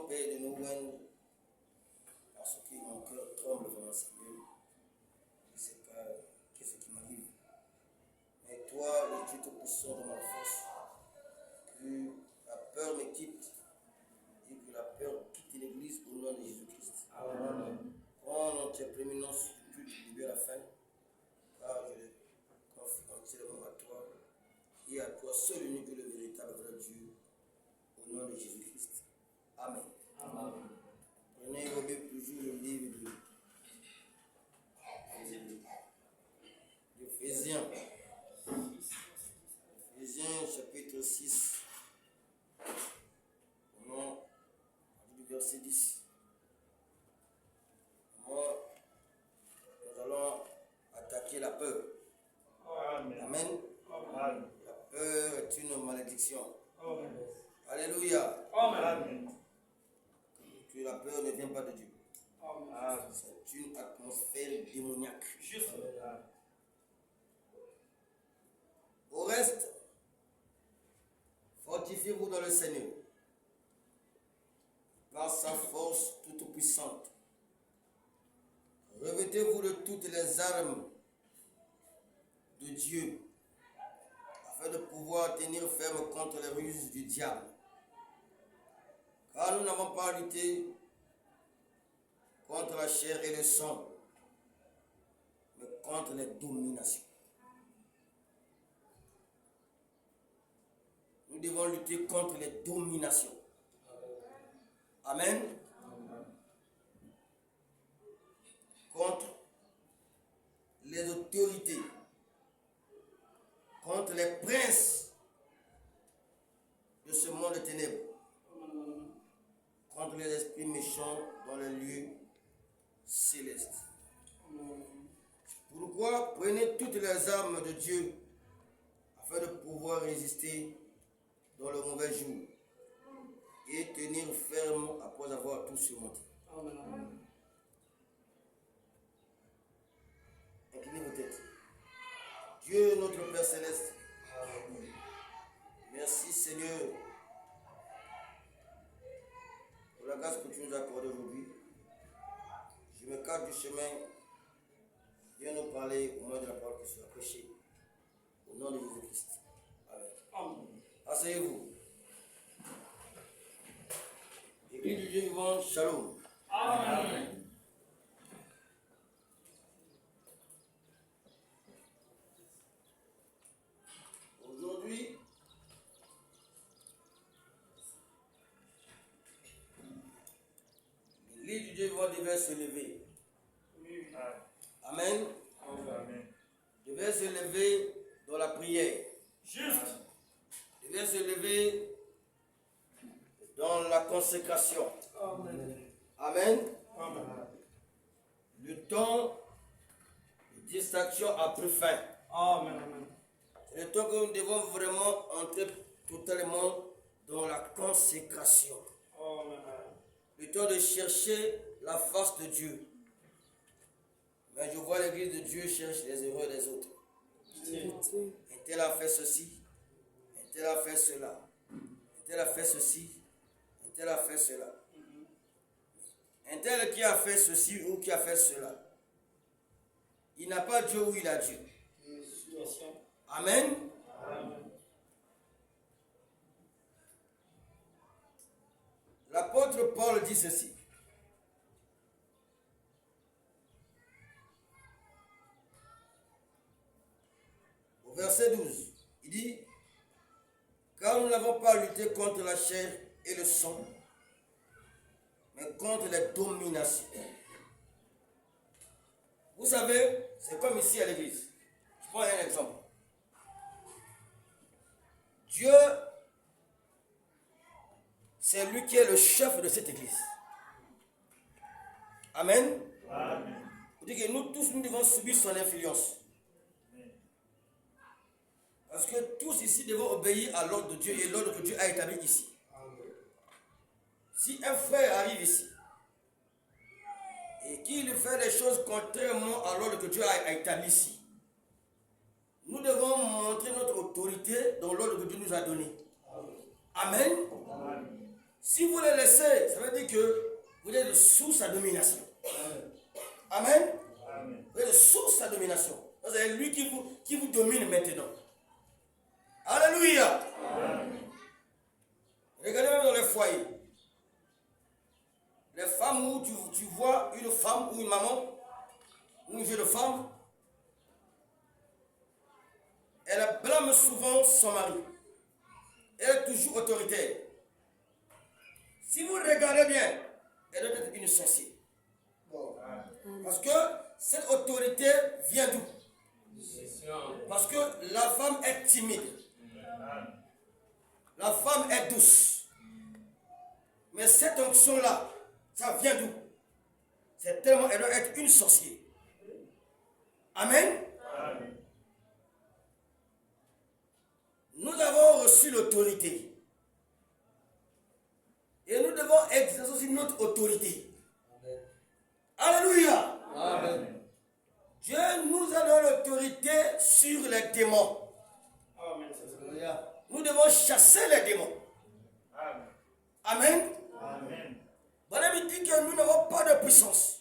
pardon, Père, de nos haines, parce que mon cœur tremble vraiment, Seigneur. Je ne sais pas qu'est-ce qui m'arrive. Mais toi, le Dieu Tout-Puissant de ma force, que la peur me quitte et que la peur quitte l'Église au nom de Jésus-Christ. Amen. Prends tes prééminences du culte du début à la fin, car je le confie entièrement à toi et à toi seul unique et le véritable vrai Dieu, au nom de Jésus-Christ. Amen. Amen. Prenez vos Bibles, toujours le livre d'Éphésiens. Éphésiens chapitre 6, au nom du verset 10. Nous allons attaquer la peur. Amen. Amen. Amen. La peur est une malédiction. Amen. Alléluia. Amen. Que la peur ne vient pas de Dieu. Amen. C'est une atmosphère démoniaque. Juste. Au reste, fortifiez-vous dans le Seigneur, par sa force toute puissante. Revêtez-vous de toutes les armes de Dieu, afin de pouvoir tenir ferme contre les ruses du diable. Car nous n'avons pas à lutter contre la chair et le sang, mais contre les dominations. Nous devons lutter contre les dominations. Amen. Contre les autorités, contre les princes de ce monde de ténèbres, contre les esprits méchants dans les lieux célestes. Pourquoi prenez toutes les armes de Dieu afin de pouvoir résister dans le mauvais jour et tenir ferme après avoir tout surmonté. Amen. Inclinez vos têtes. Dieu, notre Père Céleste, merci Seigneur pour la grâce que tu nous as accordée aujourd'hui. Je me cache du chemin. Viens nous parler au nom de la parole qui sera prêchée. Au nom de Jésus-Christ. Amen. Asseyez-vous. Église du Dieu vivant, shalom. Amen. Aujourd'hui, l'église du Dieu vivant devait se lever. Amen. Amen. Devait se lever dans la prière. Juste. Devait se lever dans la consécration. Amen. Amen. Amen. Le temps de distraction a pris fin. Amen. C'est le temps que nous devons vraiment entrer totalement dans la consécration. Amen. Le temps de chercher la face de Dieu. Mais je vois l'église de Dieu cherche les erreurs des autres. Un tel a fait ceci, un tel a fait cela, un tel a fait ceci, un tel a fait cela. Un tel qui a fait ceci ou qui a fait cela, il n'a pas Dieu ou il a Dieu. Amen. Amen. L'apôtre Paul dit ceci. Au verset 12, il dit, car nous n'avons pas à lutter contre la chair et le sang, mais contre les dominations. Vous savez, c'est comme ici à l'église. Je prends un exemple. Dieu, c'est lui qui est le chef de cette église. Amen. Amen. Vous dites que nous tous, nous devons subir son influence. Parce que tous ici devons obéir à l'ordre de Dieu et l'ordre que Dieu a établi ici. Si un frère arrive ici et qu'il fait des choses contrairement à l'ordre que Dieu a établi ici, nous devons montrer notre autorité dans l'ordre que Dieu nous a donné. Amen. Amen. Si vous le laissez, ça veut dire que vous êtes sous sa domination. Amen. Amen. Vous êtes sous sa domination. C'est lui qui vous domine maintenant. Alléluia. Amen. Regardez même dans les foyers. Les femmes où tu vois une femme ou une maman, ou une jeune femme, elle blâme souvent son mari. Elle est toujours autoritaire. Si vous regardez bien, elle doit être une sorcière. Parce que cette autorité vient d'où? Parce que la femme est timide. La femme est douce. Mais cette onction-là, ça vient d'où? C'est tellement, elle doit être une sorcière. Amen. Amen. Nous avons reçu l'autorité. Et nous devons exercer aussi notre autorité. Amen. Alléluia. Amen. Dieu nous a donné l'autorité sur les démons. Amen. Nous devons chasser les démons. Amen. Amen. Amen. Bonhomme dit que nous n'avons pas de puissance.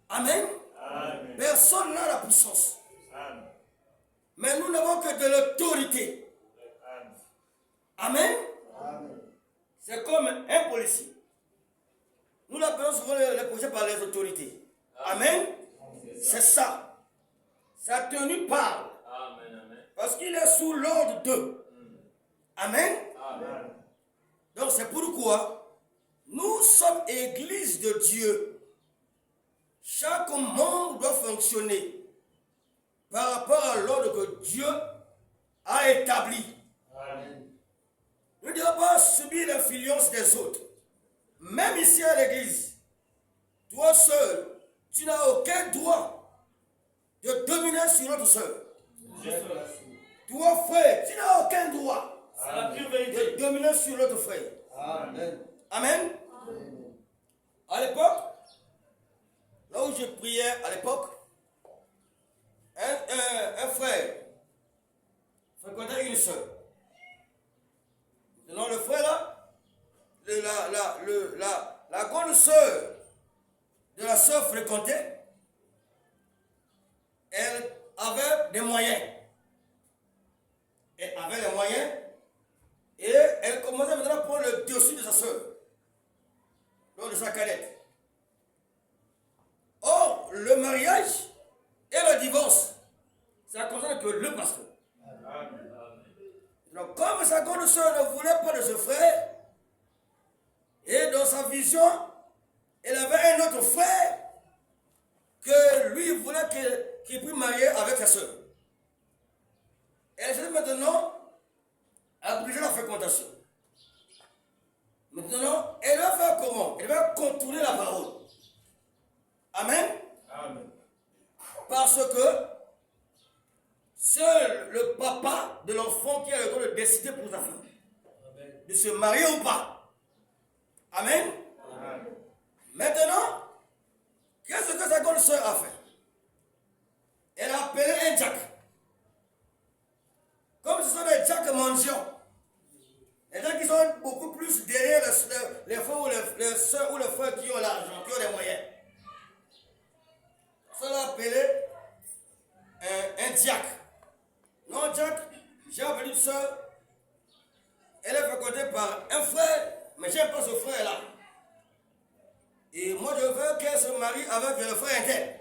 Amen. Amen. Personne n'a la puissance. Amen. Mais nous n'avons que de l'autorité. Amen. Amen. C'est comme un policier. Nous l'appelons souvent les policiers par les autorités. Amen. C'est ça. Sa tenue parle. Parce qu'il est sous l'ordre d'eux. Amen. Amen. Donc c'est pourquoi nous sommes église de Dieu. Chaque membre doit fonctionner par rapport à l'ordre que Dieu a établi. Amen. Nous ne devons pas subir l'influence des autres. Même ici à l'église, toi seul, tu n'as aucun droit de dominer sur notre soeur. Toi frère, tu n'as aucun droit de dominer sur notre frère. Amen. Amen. Amen. À l'époque, là où je priais à l'époque, un frère fréquentait une soeur. Maintenant le frère là, la grande soeur de la soeur fréquentée, elle avait des moyens. Elle avait les moyens et elle commençait maintenant à prendre le dessus de sa soeur, donc de sa cadette. Or, le mariage et le divorce, ça concerne que le pasteur. Donc, comme sa grande soeur ne voulait pas de ce frère, et dans sa vision, elle avait un autre frère que lui voulait qu'il puisse marier avec sa soeur. Elle s'est maintenant à briser la fréquentation. Maintenant, elle va faire comment? Elle va contourner la parole. Amen. Amen. Parce que seul le papa de l'enfant qui a le droit de décider pour sa fille. Amen. De se marier ou pas. Amen. Amen. Maintenant, qu'est-ce que sa grande soeur a fait? Elle a appelé un diacre. Comme ce sont des diacres mendiants, les gens qui sont beaucoup plus derrière les frères ou les soeurs ou les frères qui ont l'argent, qui ont les moyens. Ça l'a appelé un diacre. Non, diacre, j'ai appelé une soeur, elle est fréquentée par un frère, mais j'aime pas ce frère-là. Et moi, je veux qu'elle se marie avec le frère interne.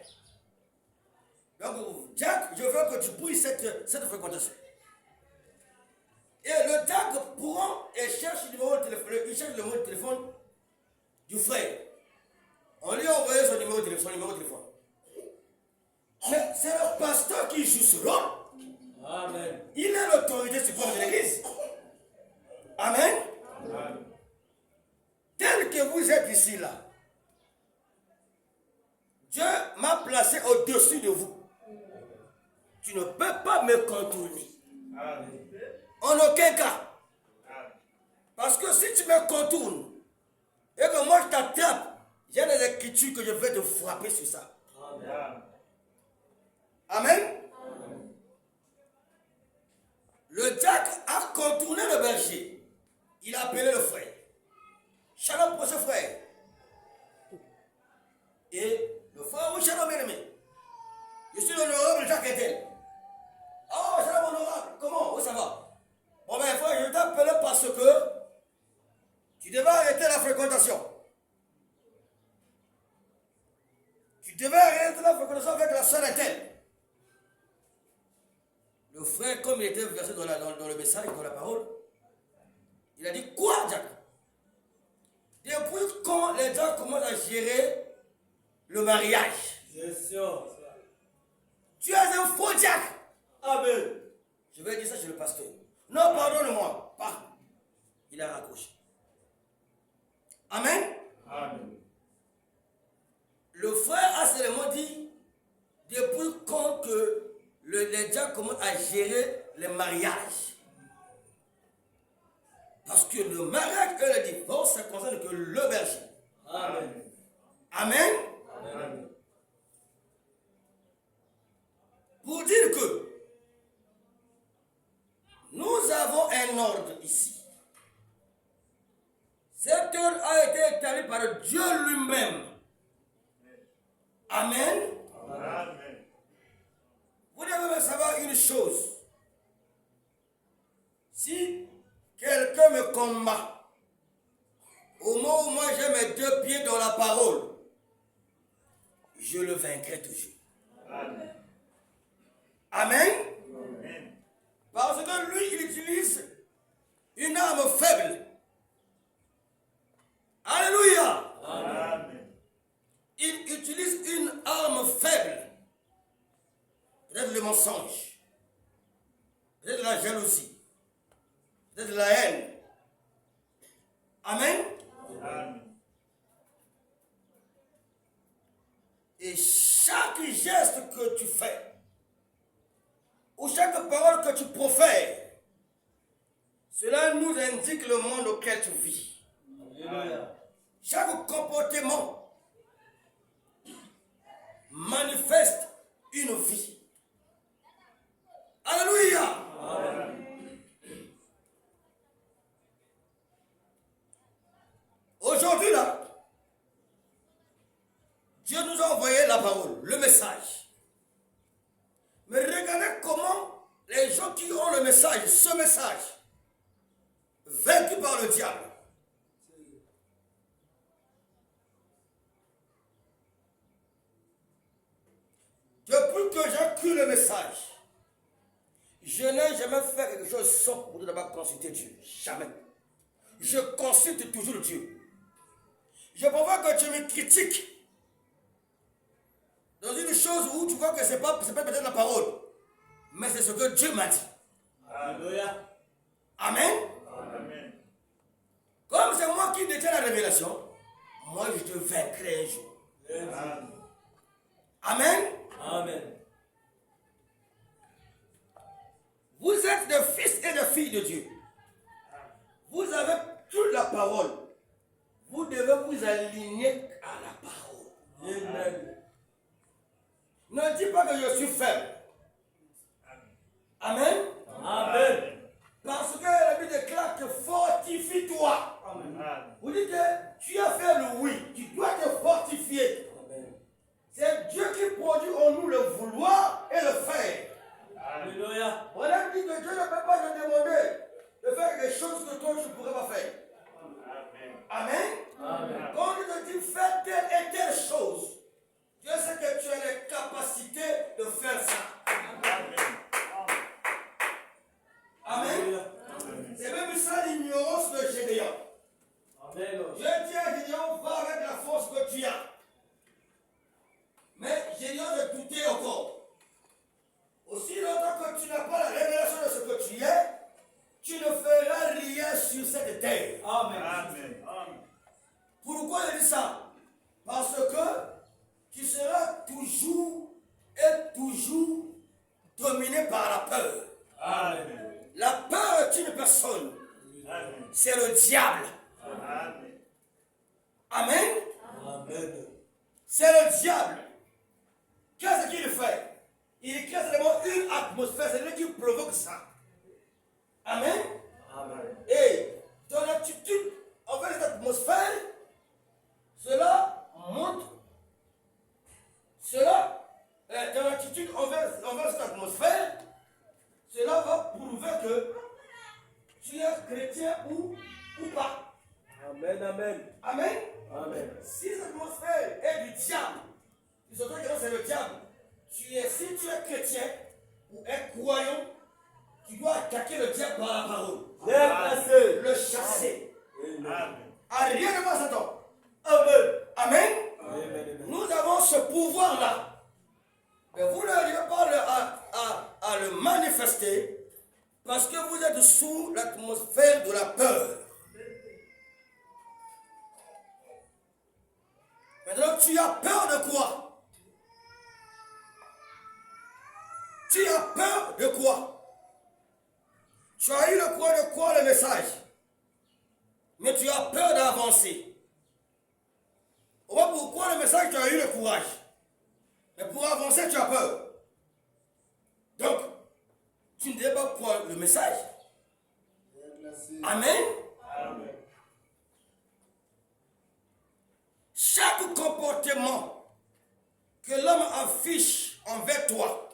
Donc, diacre, je veux que tu brouilles cette fréquentation. Et le diacre prend et cherche le numéro de téléphone, il cherche le numéro de téléphone du frère. On lui a envoyé son numéro de téléphone. Mais c'est le pasteur qui joue ce rôle. Amen. Il est l'autorité suprême de l'église. Amen. Amen. Tel que vous êtes ici là, Dieu m'a placé au-dessus de vous. Tu ne peux pas me contourner. Amen. En aucun cas. Parce que si tu me contournes et que moi je t'attrape, j'ai des écritures que je vais te frapper sur ça. Amen. Amen. Amen. Le diacre a contourné le berger. il a appelé le frère. Shalom pour ce frère. Et le frère, oui, shalom, bien-aimé. Je suis l'honorable Jacques Etel. Oh, shalom, honorable. Comment? Oui, ça va. Bon, ben, frère, je t'appelle parce que tu devais arrêter la fréquentation. Tu devais arrêter la fréquentation avec la sœur Etel. Le frère, comme il était versé dans le message, dans la parole, il a dit, quoi, Jacques? Depuis quand les gens commencent à gérer le mariage? Tu es un faux Jacques. Amen. Je vais dire ça chez le pasteur. Non, pardonne-moi. Pardon. Il a raccroché. Amen. Amen. Le frère a seulement dit, depuis quand que les gens commencent à gérer le mariage? Parce que le mariage et le divorce, ça concerne que le berger. Amen. Amen. Amen. Pour dire que nous avons un ordre ici. Cet ordre a été établi par Dieu lui-même. Amen. Amen. Vous devez savoir une chose. Si quelqu'un me combat, au moment où moi j'ai mes deux pieds dans la parole, je le vaincrai toujours. Amen. Amen. Amen. Parce que lui, il utilise une arme faible. Alléluia. Amen. Il utilise une arme faible. Peut-être le mensonge. Peut-être la jalousie. Peut-être la haine. Amen. Amen. Et chaque geste que tu fais, ou chaque parole que tu profères, cela nous indique le monde auquel tu vis. Alléluia. Chaque comportement manifeste une vie. Alléluia. Amen. Aujourd'hui là, Dieu nous a envoyé la parole, le message. Mais regardez comment les gens qui ont le message, ce message, vaincus par le diable. Depuis que j'ai cru le message, je n'ai jamais fait quelque chose sauf pour d'abord consulter Dieu. Jamais. Je consulte toujours Dieu. Je préfère que tu me critiques dans une chose où tu vois que c'est pas peut-être la parole, mais c'est ce que Dieu m'a dit. Alléluia. Amen. Amen. Comme c'est moi qui détiens la révélation, moi je te vaincrai un jour. Amen. Amen. Amen. Vous êtes des fils et des filles de Dieu. Vous avez toute la parole. Vous devez vous aligner à la parole. Amen. Ne dis pas que je suis faible. Amen. Amen. Parce que la Bible déclare que fortifie-toi. Amen. Vous dites que tu es faible, oui. Tu dois te fortifier. Amen. C'est Dieu qui produit en nous le vouloir et le faire. Alléluia. On a dit que Dieu ne peut pas te demander de faire des choses que toi tu ne pourrais pas faire. Amen. Amen. Quand il te dit fais telle et telle chose, Dieu sait que tu as les capacités de faire ça. Amen. Amen. Amen. C'est même ça l'ignorance de Gédéon. Amen. Dieu dit à Gédéon, va avec la force que tu as. Mais Gédéon ne doutait encore. Aussi longtemps que tu n'as pas la révélation de ce que tu es, tu ne feras rien sur cette terre. Amen. Amen. Amen. Pourquoi il dit ça? Parce que tu seras toujours et toujours dominé par la peur. Amen. La peur est une personne. Amen. C'est le diable. Amen. Amen. Amen. C'est le diable. Qu'est-ce qu'il fait? Il crée seulement une atmosphère, c'est lui qui provoque ça. Amen. Amen. Et ton attitude envers cette atmosphère, cela montre, ton attitude envers cette atmosphère, cela va prouver que tu es chrétien ou pas. Amen, amen. Amen. Amen. Si cette atmosphère est du diable, tu sais que c'est le diable, si tu es chrétien ou un croyant, tu dois attaquer le diable par la parole. Le chasser. Amen. À rien de Satan. Amen. Amen. Amen. Nous avons ce pouvoir-là. Mais vous n'arrivez pas à le manifester parce que vous êtes sous l'atmosphère de la peur. Maintenant, tu as peur de quoi? Tu as peur de quoi? Tu as eu le quoi de quoi le message? Mais tu as peur d'avancer. Pourquoi le message, tu as eu le courage? Mais pour avancer, tu as peur. Donc, tu ne sais pas quoi le message. Amen. Amen. Chaque comportement que l'homme affiche envers toi,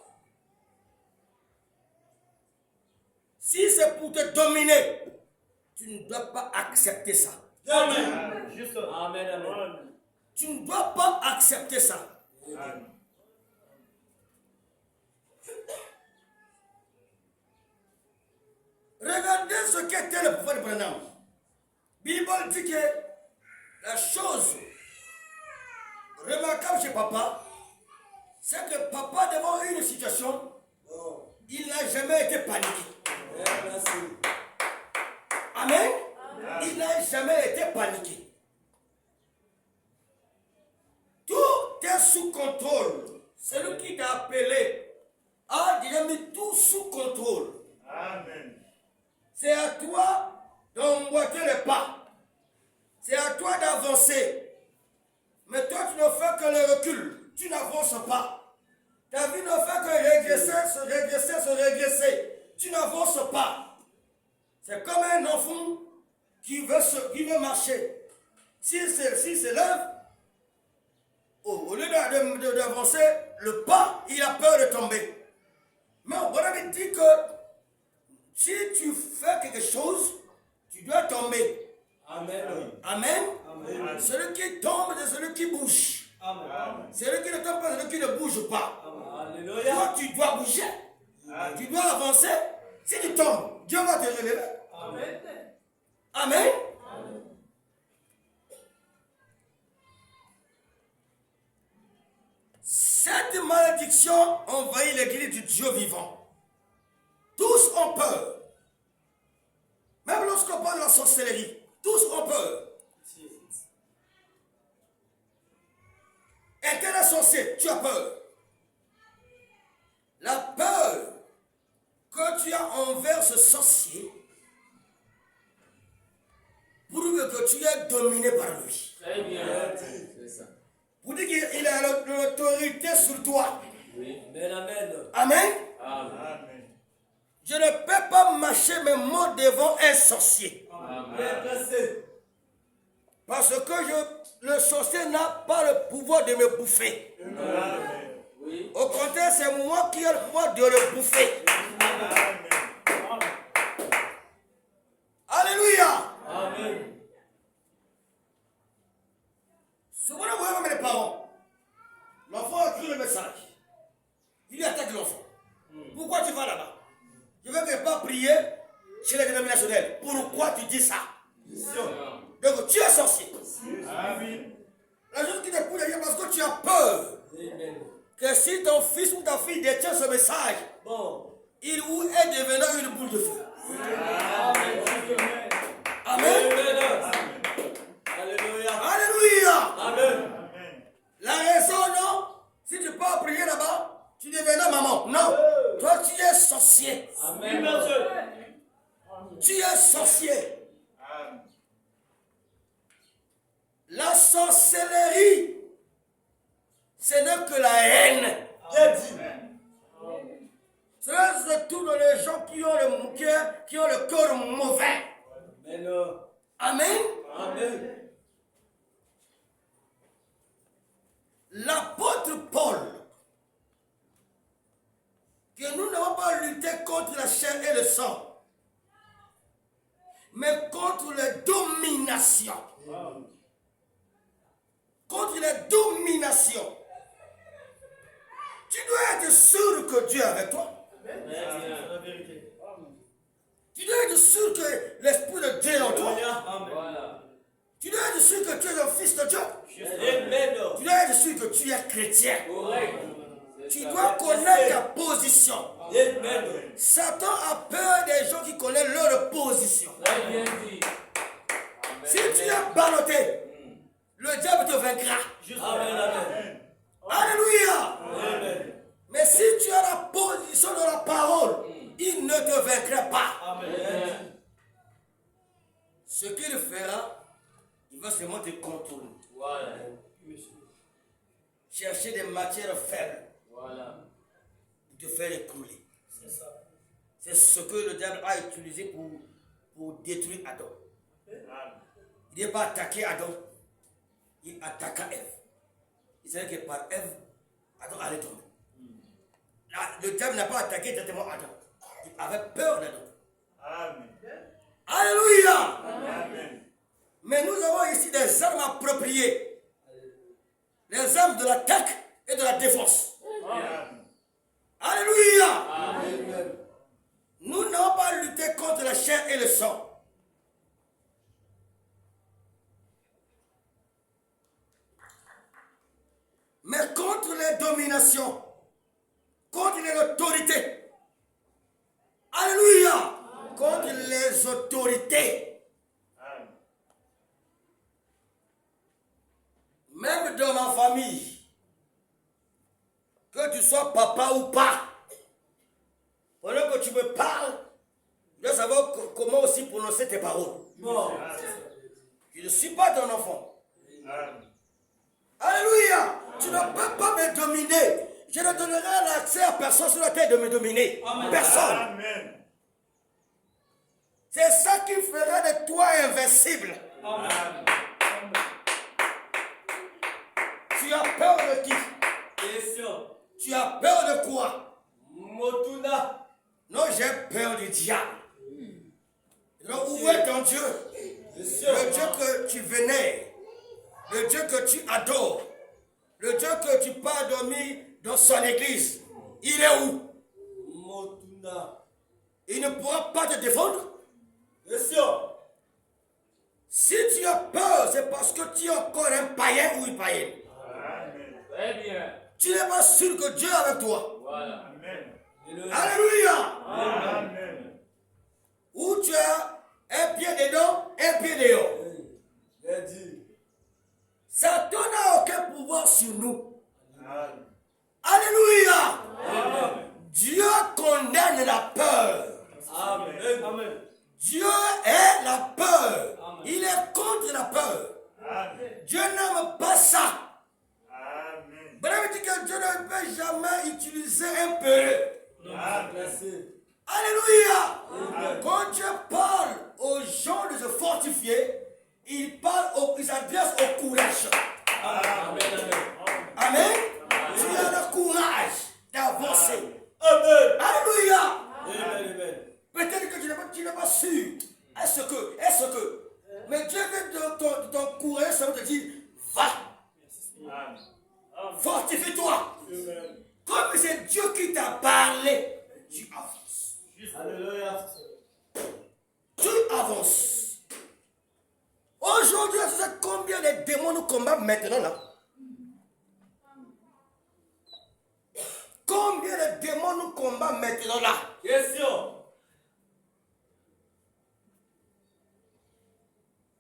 si c'est pour te dominer, tu ne dois pas accepter ça. Amen. Juste. Amen. Amen. Tu ne dois pas accepter ça. Amen. Regardez ce qu'était le pouvoir de Branham. Bible dit que la chose remarquable chez papa, c'est que papa, devant une situation, il n'a jamais été paniqué. Amen. Il n'a jamais été paniqué. Tout est sous contrôle. Celui qui t'a appelé a déjà mis tout sous contrôle. Amen. C'est à toi d'emboîter les pas. C'est à toi d'avancer. Mais toi, tu ne fais que le recul. Tu n'avances pas. Ta vie ne fait que régresser. Tu n'avances pas. C'est comme un enfant qui veut marcher. S'il se lève, au lieu d'avancer le pas, il a peur de tomber. Mais on va dire que si tu fais quelque chose, tu dois tomber. Amen. Amen. Amen. Celui qui tombe, c'est celui qui bouge. Amen. Celui qui ne tombe pas, c'est celui qui ne bouge pas. Alléluia. Toi, tu dois bouger. Tu dois avancer. Si tu tombes, Dieu va te relever. Amen. Amen. Cette malédiction envahit l'église du Dieu vivant. Tous ont peur. Même lorsqu'on parle de la sorcellerie, tous ont peur. Et t'es un sorcier, tu as peur. La peur que tu as envers ce sorcier prouve que tu es dominé par lui. Très bien. C'est ça. Pour dire qu'il a l'autorité sur toi. Oui. Amen. Amen. Amen. Je ne peux pas marcher mes mots devant un sorcier. Amen. Parce que le sorcier n'a pas le pouvoir de me bouffer. Amen. Oui. Au contraire, c'est moi qui ai le pouvoir de le bouffer. Amen. Alléluia. Amen. Souvent, vous voyez même les parents. L'enfant a écrit le message. Il attaque l'enfant. Pourquoi tu vas là-bas? Je ne veux pas prier chez les dénominationnels. Pourquoi tu dis ça? Donc tu es sorcier. Amen. La chose qui te pousse à dire parce que tu as peur que si ton fils ou ta fille détient ce message, il ou elle deviendra une boule de feu. Amen. Alléluia. Alléluia. Amen. La raison, non? Si tu pars prier là-bas, tu deviendras maman. Non. Toi, tu es sorcier. Amen. Tu es sorcier. La sorcellerie, ce n'est que la haine. Cela se trouve dans les gens qui ont le cœur mauvais. sang, mais contre les dominations. Contre les dominations. Tu dois être sûr que Dieu est avec toi. Tu dois être sûr que l'Esprit de Dieu est en toi. Tu dois être sûr que tu es le fils de Dieu. Tu dois être sûr que tu es chrétien. Tu dois connaître ta position. Satan a peur des gens qui connaissent leur position. Si tu es ballotté, le diable te vaincra. Alléluia. Mais si tu as la position de la parole, il ne te vaincra pas. Ce qu'il fera, il va seulement te contrôler. Chercher des matières faibles pour te faire écrouler. C'est ce que le diable a utilisé pour détruire Adam. Il n'est pas attaqué Adam, il attaqua Ève. Il savait que par Ève, Adam allait tomber. Le diable n'a pas attaqué directement Adam. Il avait peur d'Adam. Alléluia. Mais nous avons ici des armes appropriées. Les armes de l'attaque et de la défense. Alléluia. Nous n'avons pas lutté contre la chair et le sang. Mais contre les dominations, contre les autorités. Alléluia. Contre les autorités. Même dans ma famille, que tu sois papa ou pas, pendant que tu me parles, tu dois savoir comment aussi prononcer tes paroles. Je ne suis pas ton enfant. Alléluia. Tu ne peux pas me dominer. Je ne donnerai l'accès à personne sur la terre de me dominer. Personne. C'est ça qui fera de toi invincible. Tu as peur de qui? Tu as peur de quoi? Non, j'ai peur du diable. Donc, où est ton Dieu? Le Dieu que tu vénères, le Dieu que tu adores, le Dieu que tu pas dormir dans son église. Il est où? Il ne pourra pas te défendre. Si tu as peur, c'est parce que tu es encore un païen ou une païenne. Tu n'es pas sûr que Dieu est avec toi. Alléluia. Ou tu as un pied dedans, un pied dehors. Satan n'a aucun pouvoir sur nous. Alléluia. Dieu condamne la peur. Dieu est la peur. Il est contre la peur. Dieu n'aime pas ça. Bref, dit que Dieu ne peut jamais utiliser un peureux. Alléluia. Quand Dieu parle aux gens de se fortifier, il s'adresse au courage. Amen. Tu as le courage d'avancer. Alléluia. Peut-être que tu n'es pas sûr. Est-ce que. Mais Dieu veut t'encourager, ça veut te dire, va. Fortifie-toi. Comme c'est Dieu qui t'a parlé, tu avances. Alléluia. Tu avances. Aujourd'hui, tu sais combien de démons nous combattent maintenant là? Combien de démons nous combattent maintenant là? Question.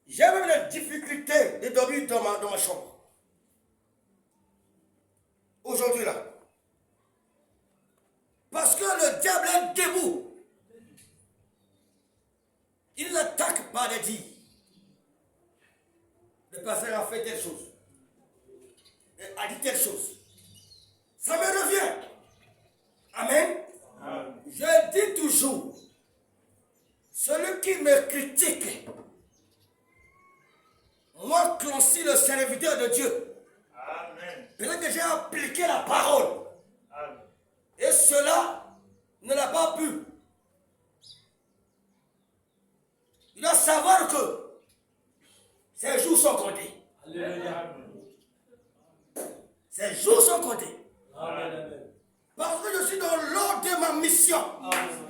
J'ai même la difficulté de dormir dans ma chambre. Aujourd'hui là. Parce que le diable est debout. Il attaque par des dires. Le pasteur a fait telle chose. Il a dit telle chose. Ça me revient. Amen. Je dis toujours, celui qui me critique, moi, Clancy, le serviteur de Dieu, peut-être que j'ai appliqué la parole. Et cela ne l'a pas pu. Il doit savoir que ses jours sont comptés. Alléluia. Ses jours sont comptés. Amen. Parce que je suis dans l'ordre de ma mission. Amen.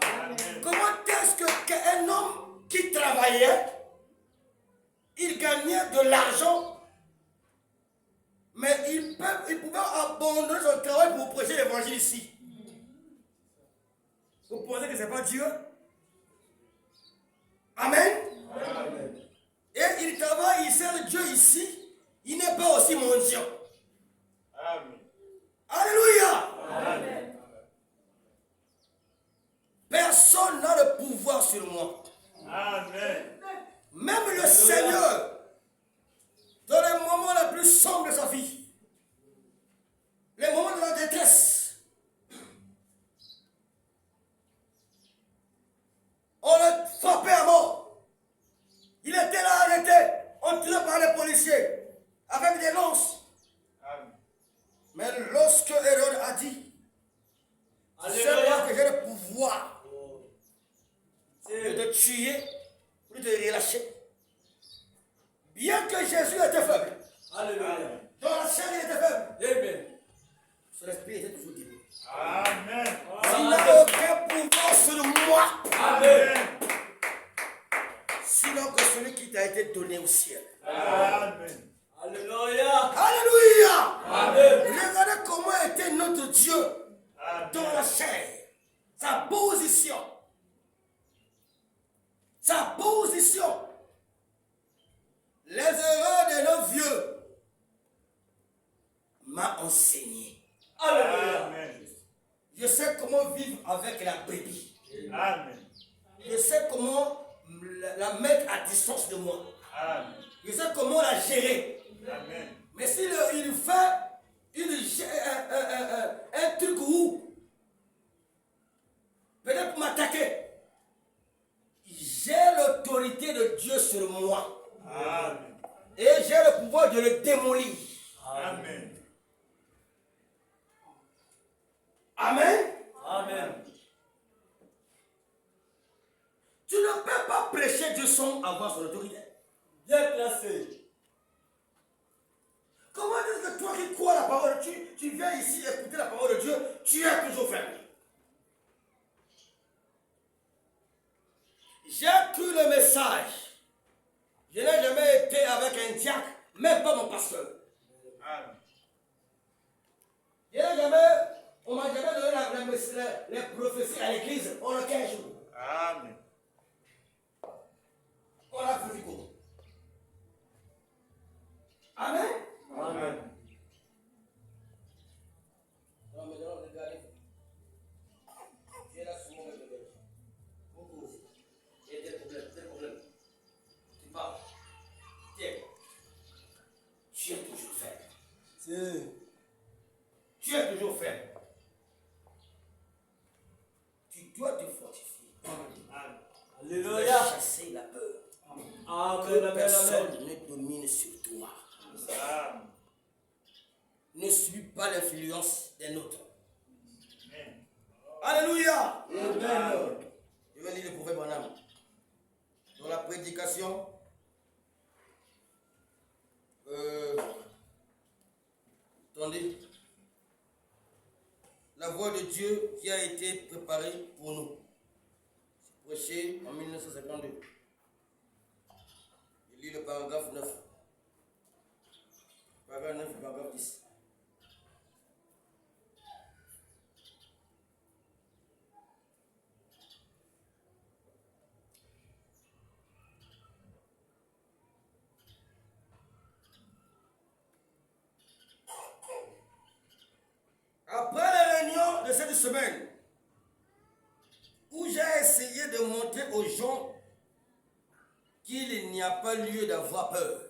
Comment est-ce qu'un homme qui travaillait, il gagnait de l'argent, mais il pouvait abandonner son travail pour prêcher l'évangile ici? Vous pensez que ce n'est pas Dieu? Amen. Amen. Et il travaille, il sert Dieu ici. Il n'est pas aussi mon Dieu. Amen. Alléluia. Amen. Personne n'a le pouvoir sur moi. Amen. Même le Seigneur, dans les moments les plus sombres de sa vie, les moments de la détresse, on le frappait à mort. Il était là arrêté, on tirait par les policiers avec des lances. Amen. Mais lorsque Hérode a dit, c'est moi que j'ai le pouvoir de te tuer, ou de te relâcher, bien que Jésus était faible, Alléluia. dans la chair il était faible, Amen. son esprit était toujours libre. Amen. Il n'a aucun pouvoir sur moi, Amen. sinon que celui qui t'a été donné au ciel. Amen. Alléluia. Alléluia. Amen. Regardez comment était notre Dieu dans la chair. Sa position. Sa position. Les erreurs de nos vieux m'a enseigné. Alléluia. Je sais comment vivre avec la brebis. Amen. Je sais comment la mettre à distance de moi. Amen. Je sais comment la gérer. Amen. Mais s'il il fait un truc où, peut-être pour m'attaquer, j'ai l'autorité de Dieu sur moi. Amen. Et j'ai le pouvoir de le démolir. Amen. Amen. Amen. Tu ne peux pas prêcher Dieu sans avoir son autorité. Bien placé. Comment est-ce que toi qui crois la parole, tu viens ici écouter la parole de Dieu, tu es toujours fermé? J'ai cru le message. Je n'ai jamais été avec un diacre, même pas mon pasteur. Amen. Je n'ai jamais, on m'a jamais donné les prophéties à l'église pendant 15 jours. Amen. On a fait comment? Amen. Amen. Non, mais non, regardez. Tu es là souvent avec le gars. Beaucoup. Il y a des problèmes. Tu parles. Tiens. Tu es toujours faible. Tu es toujours faible. Tu dois te fortifier. Amen. Tu Alléluia. dois chasser la peur. Amen. Que Amen. personne Amen. ne domine sur toi. Amen. Ne suis pas l'influence des nôtres. Amen. Alléluia. Amen. Je vais lire le prophète Branham. Dans la prédication, attendez, la voix de Dieu qui a été préparée pour nous. C'est prêché en 1952. Je lis le paragraphe 9. Paragraphe 9, paragraphe 10. Après les réunions de cette semaine, où j'ai essayé de montrer aux gens qu'il n'y a pas lieu d'avoir peur,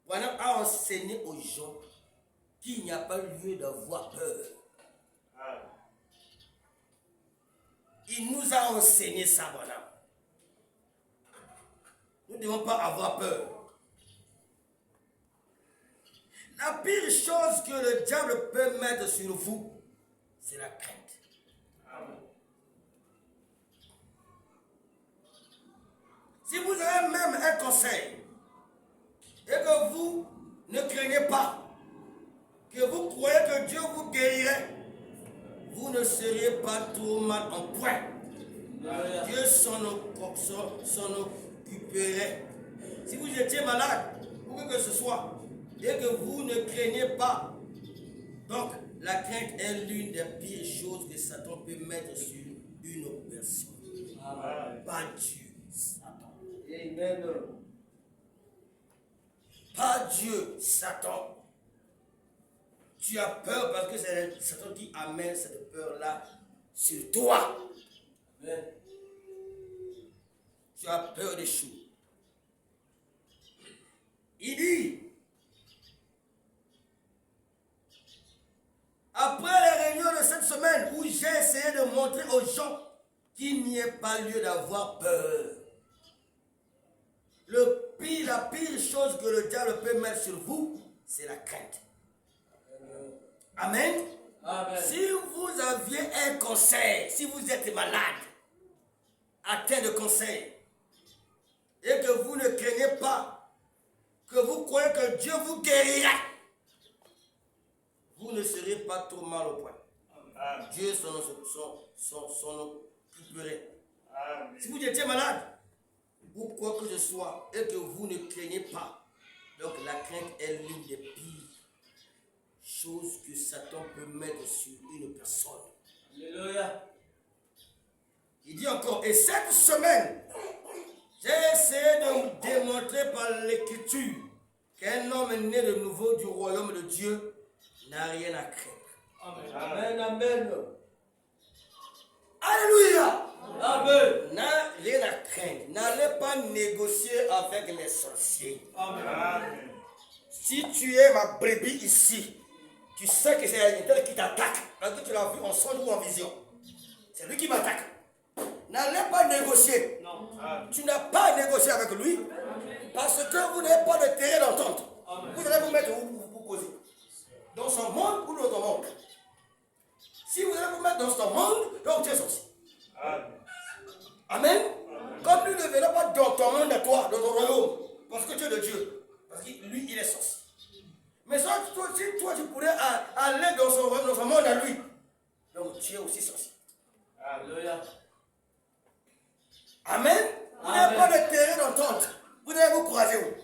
Branham a enseigné aux gens qu'il n'y a pas lieu d'avoir peur. Il nous a enseigné ça, Branham. Nous ne devons pas avoir peur. La pire chose que le diable peut mettre sur vous, c'est la crainte. Si vous avez même un conseil et que vous ne craignez pas, que vous croyez que Dieu vous guérirait, vous ne seriez pas trop mal en point. Dieu s'en occuperait. Si vous étiez malade, ou que ce soit, et que vous ne craignez pas, donc la crainte est l'une des pires choses que Satan peut mettre sur une personne. Pas Dieu, Satan. Amen. Pas Dieu, Satan. Tu as peur parce que c'est Satan qui amène cette peur-là sur toi. Amen. Tu as peur des choses. Il dit, après les réunions de cette semaine où j'ai essayé de montrer aux gens qu'il n'y ait pas lieu d'avoir peur. La pire chose que le diable peut mettre sur vous, c'est la crainte. Amen. Amen. Si vous aviez un cancer, si vous êtes malade, atteint de cancer, et que vous ne craignez pas, que vous croyez que Dieu vous guérira, vous ne serez pas trop mal au point. Amen. Dieu s'en occuperait. Si vous étiez malade, ou quoi que ce soit, et que vous ne craignez pas, donc la crainte est l'une des pires choses que Satan peut mettre sur une personne. Alléluia. Il dit encore, et cette semaine, j'ai essayé de vous démontrer par l'écriture qu'un homme né de nouveau du royaume de Dieu n'a rien à craindre. Amen. Amen. Amen. Alléluia. Amen. N'a rien à craindre. N'allez pas négocier avec les sorciers. Amen. Si tu es ma brebis ici, tu sais que c'est un tel qui t'attaque. Parce que tu l'as vu en songe ou en vision. C'est lui qui m'attaque. N'allez pas négocier. Non. Tu n'as pas à négocier avec lui. Parce que vous n'avez pas de terrain d'entente. Vous allez vous mettre où vous causer. Dans son monde ou dans ton monde. Si vous allez vous mettre dans son monde, donc tu es sorcier. Amen. Amen. Comme lui ne venait pas dans ton monde à toi, dans ton royaume, parce que tu es de Dieu. Parce que lui, il est sorcier. Mais si toi, tu pourrais aller dans son royaume, dans son monde à lui, donc tu es aussi sorcier. Alléluia. Amen. Vous n'avez pas de terrain d'entente. Vous devez vous croiser où?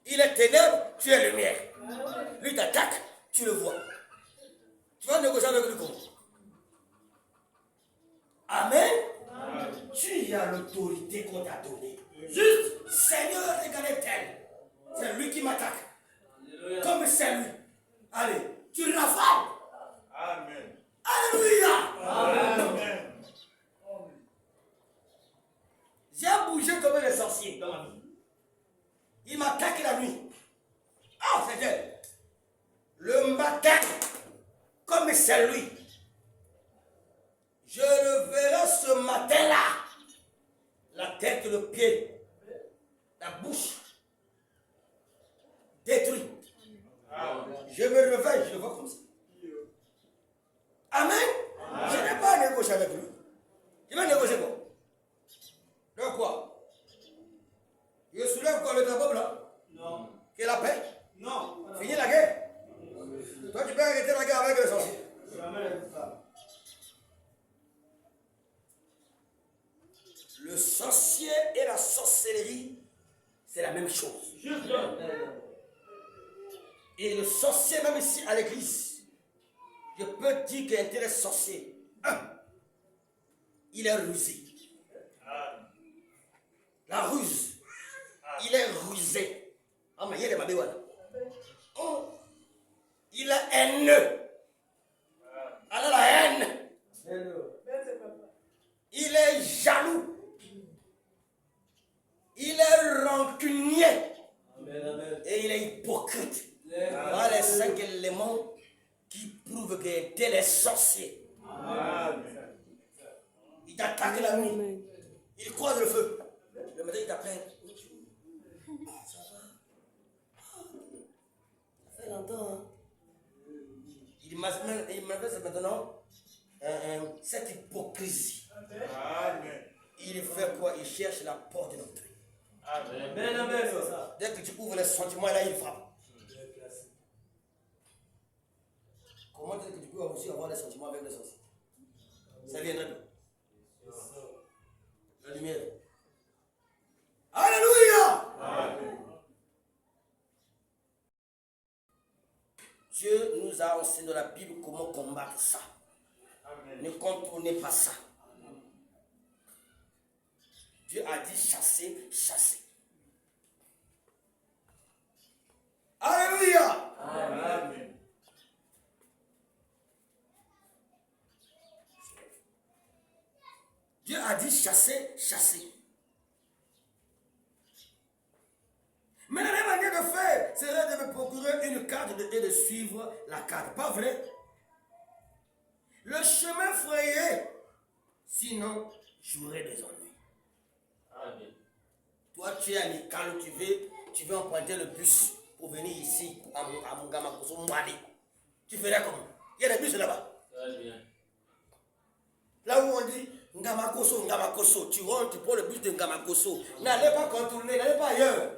Il est ténèbres, tu es lumière. Lui t'attaque, tu le vois. Tu vas négocier avec lui comment? Amen. Amen. Tu as l'autorité qu'on t'a donnée. Juste, Seigneur, regardez tel. C'est lui qui m'attaque. Comme c'est lui. Allez, tu rafales. Amen. Alléluia. Amen. J'ai bougé comme les sorciers dans ma vie. Il m'attaque la nuit. Ah, c'est elle. Le matin, comme c'est lui. Je le verrai ce matin-là. La tête, le pied, la bouche détruite. Je me réveille, je le vois comme ça. Amen. Je n'ai pas à négocier avec lui. Je vais négocier quoi? Donc quoi? Je soulève quoi, le drapeau blanc? Non. Qu'est la paix? Non. Fini la guerre? Toi, tu peux arrêter la guerre avec les sorciers. Le sorcier et la sorcellerie, c'est la même chose. Et le sorcier, même ici à l'église, je peux dire qu'un tel sorcier, il est rusé. La ruse, il est rusé. Ah, mais il est ma oh, il est haineux. Alors la haine, il est jaloux. Il est rancunier. Et il est hypocrite. Voilà les 5 éléments qui prouvent qu'un tel est sorcier. Il t'attaque la nuit. Il croise le feu. Le matin, il t'appelle. Ça va? Ça fait longtemps. Hein? Il manifeste maintenant cette hypocrisie. Il fait quoi? Il cherche la porte de doctrine. Amen. Amen. C'est ça. Dès que tu ouvres les sentiments, là, il frappe. Comment est-ce que tu peux aussi avoir des sentiments avec les sorciers? Ça viendrait d'où? La lumière. Alléluia! Amen. Dieu nous a enseigné dans la Bible comment combattre ça. Amen. Ne contournez pas ça. Dieu a dit chasser, chasser. Alléluia! Amen. Dieu a dit chasser, chasser. Mais la même manière de faire serait de me procurer une carte et de suivre la carte. Pas vrai? Le chemin frayé. Sinon, j'aurai des ennuis. Amen. Toi, tu es amical, tu veux emprunter le bus pour venir ici à Ngamakoso, Mwali. Tu ferais comment? Il y a des bus là-bas. Là où on dit Ngamakoso, Ngamakoso, tu rentres, tu prends le bus de Ngamakoso. N'allez pas contourner, n'allez pas ailleurs.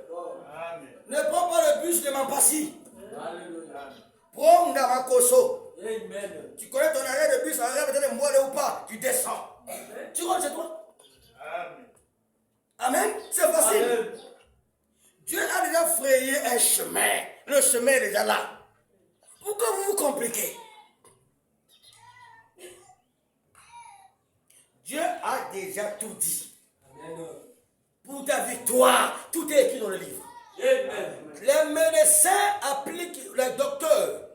Amen. Ne prends pas le bus de Mampassi. Alléluia. Prends Ngamakoso. Amen. Tu connais ton arrêt de bus, arrêt peut-être de Mwale ou pas. Tu descends. Tu rentres chez toi. Amen. Amen. C'est facile. Amen. Dieu a déjà frayé un chemin. Le chemin est déjà là. Pourquoi vous vous compliquez? Dieu a déjà tout dit. Amen. Pour ta victoire, tout est écrit dans le livre. Amen. Les médecins appliquent, les docteurs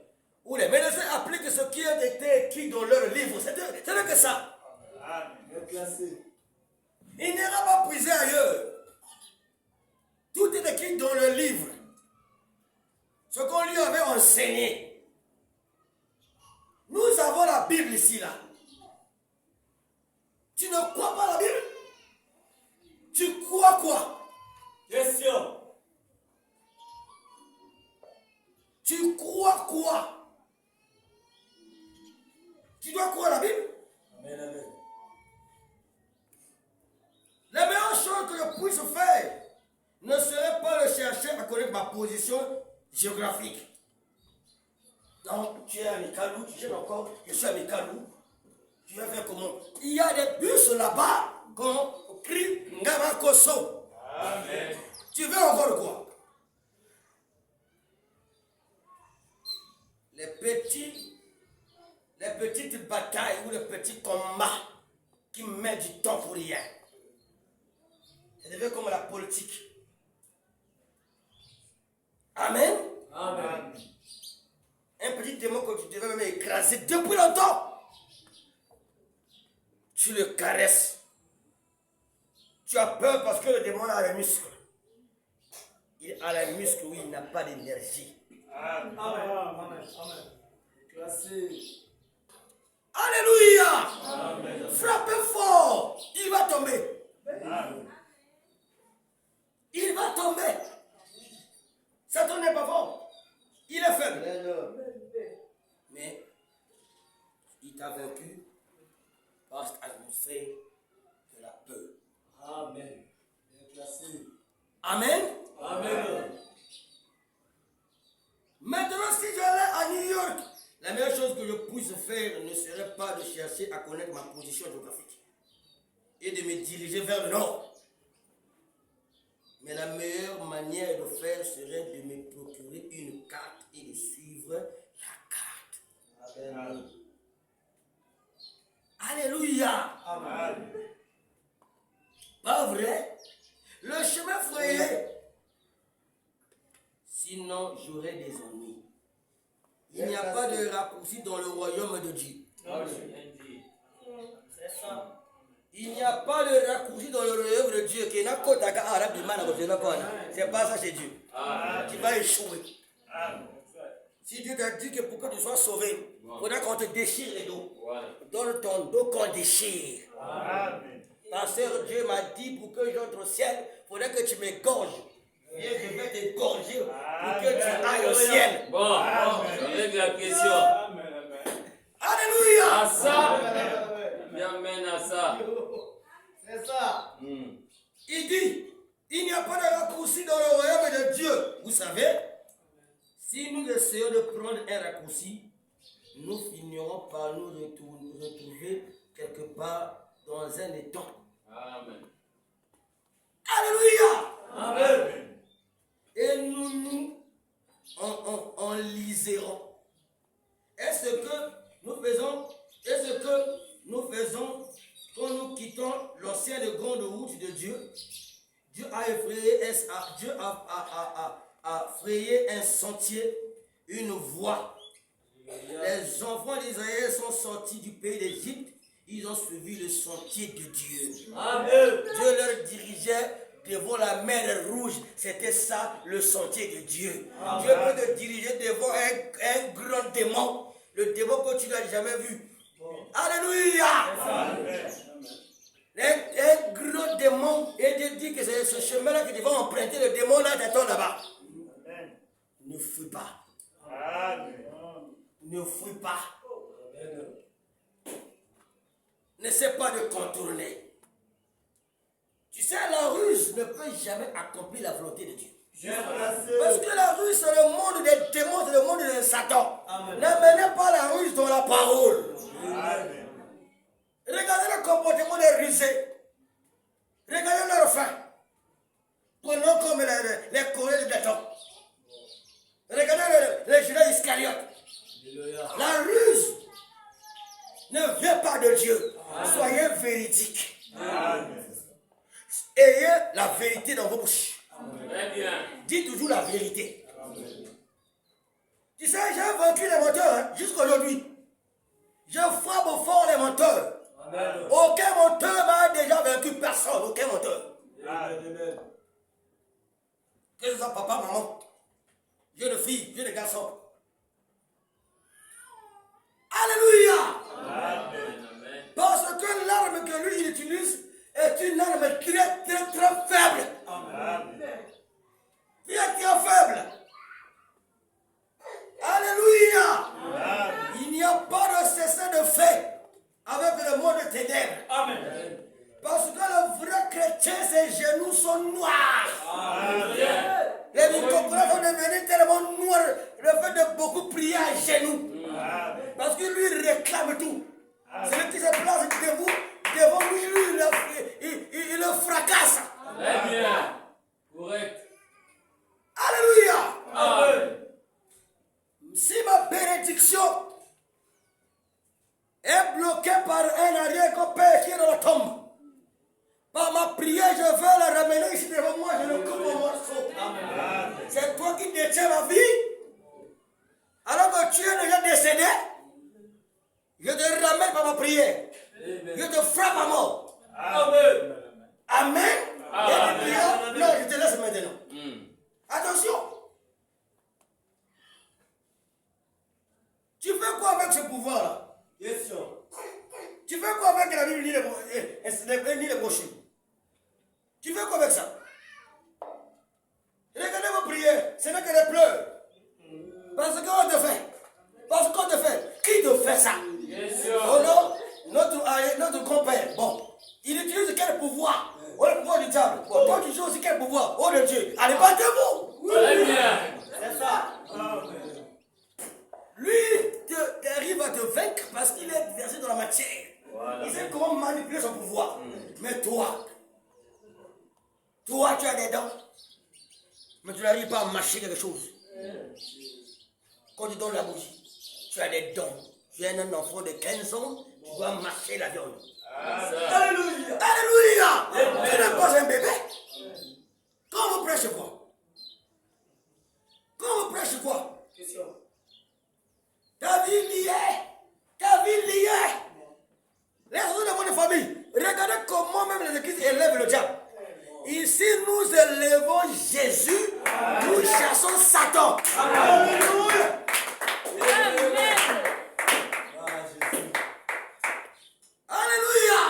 ou les médecins appliquent ce qui a été écrit dans leur livre. C'est que ça. Amen. Classé. Il n'ira pas puiser ailleurs. Tout est écrit dans le livre. Ce qu'on lui avait enseigné. Nous avons la Bible ici, là. Tu ne crois pas la Bible? Tu crois quoi? Question. Tu crois quoi? Tu dois croire la Bible? Amen. Amen. La meilleure chose que je puisse faire ne serait pas de chercher à connaître ma position géographique. Donc, tu es à Mikalou, tu gênes encore, je suis à Mikalou. Tu vas faire comment? Il y a des bus là-bas qu'on crie Ngamakoso. Amen. Tu veux encore quoi? Les petites batailles ou les petits combats qui mettent du temps pour rien. C'est devenu comme la politique. Amen. Amen. Un petit démon que tu devais même écraser depuis longtemps. Tu le caresses. Tu as peur parce que le démon a les muscles. Il a les muscles où il n'a pas d'énergie. Amen. Amen. Amen. Amen. Classé. Alléluia. Amen. Frappez fort. Il va tomber. Amen. Il va tomber. Satan n'est pas fort. Il est faible. Mais il t'a vaincu parce qu'il nous fait de la peur. Amen. Classé. Amen. Amen. Maintenant, si j'allais à New York, la meilleure chose que je puisse faire ne serait pas de chercher à connaître ma position géographique et de me diriger vers le nord. Mais la meilleure manière de faire serait de me procurer une carte et de suivre la carte. Amen. Alléluia. Amen. Pas vrai? Le chemin frayé. Sinon, j'aurai des ennuis. Il n'y a pas de raccourci dans le royaume de Dieu. C'est ça. Il n'y a pas de raccourci dans le royaume de Dieu. C'est pas ça chez Dieu. Tu vas échouer. Amen. Si Dieu t'a dit que pour que tu sois sauvé, il faudra qu'on te déchire les dos. Donne ton dos qu'on déchire. Amen. Pasteur, Dieu m'a dit pour que j'entre au ciel, il faudrait que tu m'égorges. Viens, je vais t'égorger pour que tu ailles au ciel. Bon, avec la question. Amen. Amen. Alléluia. À ça, il amène à ça. C'est ça. Il dit, Il n'y a pas de raccourci dans le royaume de Dieu. Vous savez, si nous essayons de prendre un raccourci, nous finirons par nous retrouver quelque part dans un étang. Amen. Alléluia. Amen. Et nous enliserons. Est-ce que nous faisons quand nous quittons l'ancienne grande route de Dieu? Dieu a frayé un sentier, une voie. Les enfants d'Israël sont sortis du pays d'Égypte. Ils ont suivi le sentier de Dieu. Amen. Dieu leur dirigeait devant la mer rouge. C'était ça le sentier de Dieu. Amen. Dieu peut te diriger devant un grand démon. Le démon que tu n'as jamais vu. Alléluia. Amen. Un gros démon, et te dit que c'est ce chemin-là que tu vas emprunter, le démon là t'attend là-bas. Amen. Ne fuis pas. Amen. Ne fuis pas. N'essaie pas de contourner. Tu sais, la ruse ne peut jamais accomplir la volonté de Dieu. Parce que la ruse, c'est le monde des démons, c'est le monde de Satan. N'amenez pas la ruse dans la parole. Amen. Regardez le comportement des rusés. Regardez leur fin. Prenons comme les Corées de Platon. Regardez les Judas Iscariotes. La ruse ne vient pas de Dieu. Soyez véridiques. Amen. Ayez la vérité dans vos bouches. Très bien. Dites toujours la vérité. Tu sais, j'ai vaincu les menteurs jusqu'aujourd'hui. Je frappe au fort les menteurs. Amen. Aucun menteur m'a déjà vaincu, personne, aucun menteur. Amen. Que ce soit papa, maman, jeune fille, jeune garçon. Alléluia! Amen. Amen. Parce que l'arme que lui il utilise est une arme très faible. Amen. Très faible. Alléluia! Amen. Il n'y a pas de cessez de fait avec le monde de ténèbres. Amen. Parce que le vrai chrétien, ses genoux sont noirs. Amen. Les Nicolas sont devenus tellement noirs, le fait de beaucoup prier à genoux. Amen. Parce que lui il réclame tout. Celui qui se place devant lui, il le fracasse. Très bien. Correct. Alléluia. Amen. Si ma bénédiction est bloquée par un arrière-grand-père qui est dans la tombe, par ma prière, je veux la ramener ici devant moi, je le coupe en morceaux. C'est toi qui détiens ma vie. Alors que tu es déjà décédé, je te ramène par ma prière. Je te frappe à mort. Amen. Amen. Et Amen. tu prières, non, je te laisse maintenant. Hmm. Attention. Tu fais quoi avec ce pouvoir-là? Question. Tu fais quoi avec la Bible ni les brochures? Tu fais quoi avec ça? Regardez vos prières, ce n'est que des pleurs. Parce qu'on te fait. Parce qu'on te fait. Qui te fait ça? Question. Oh non, notre grand-père, bon, il utilise quel pouvoir? Oh, le pouvoir du diable. Bon, toi, tu utilises aussi quel pouvoir? Oh, de Dieu. Allez, battez-vous. Très bien. C'est ça. Lui, arrive à te vaincre parce qu'il est versé dans la matière. Voilà. Il sait comment manipuler son pouvoir. Mais toi, tu as des dents. Mais tu n'arrives pas à mâcher quelque chose. Quand tu donnes la bougie, tu as des dents. Tu es un enfant de 15 ans, tu dois mâcher la viande. Alléluia. Alléluia! Tu n'es pas un bébé. Quand vous prêchez quoi? Quand vous prêchez quoi? Question. Ta vie liée. Ta vie liée. Les autres de votre famille, regardez comment même les églises élèvent le diable. Ici, nous élevons Jésus, nous chassons Satan. Alléluia. Alléluia.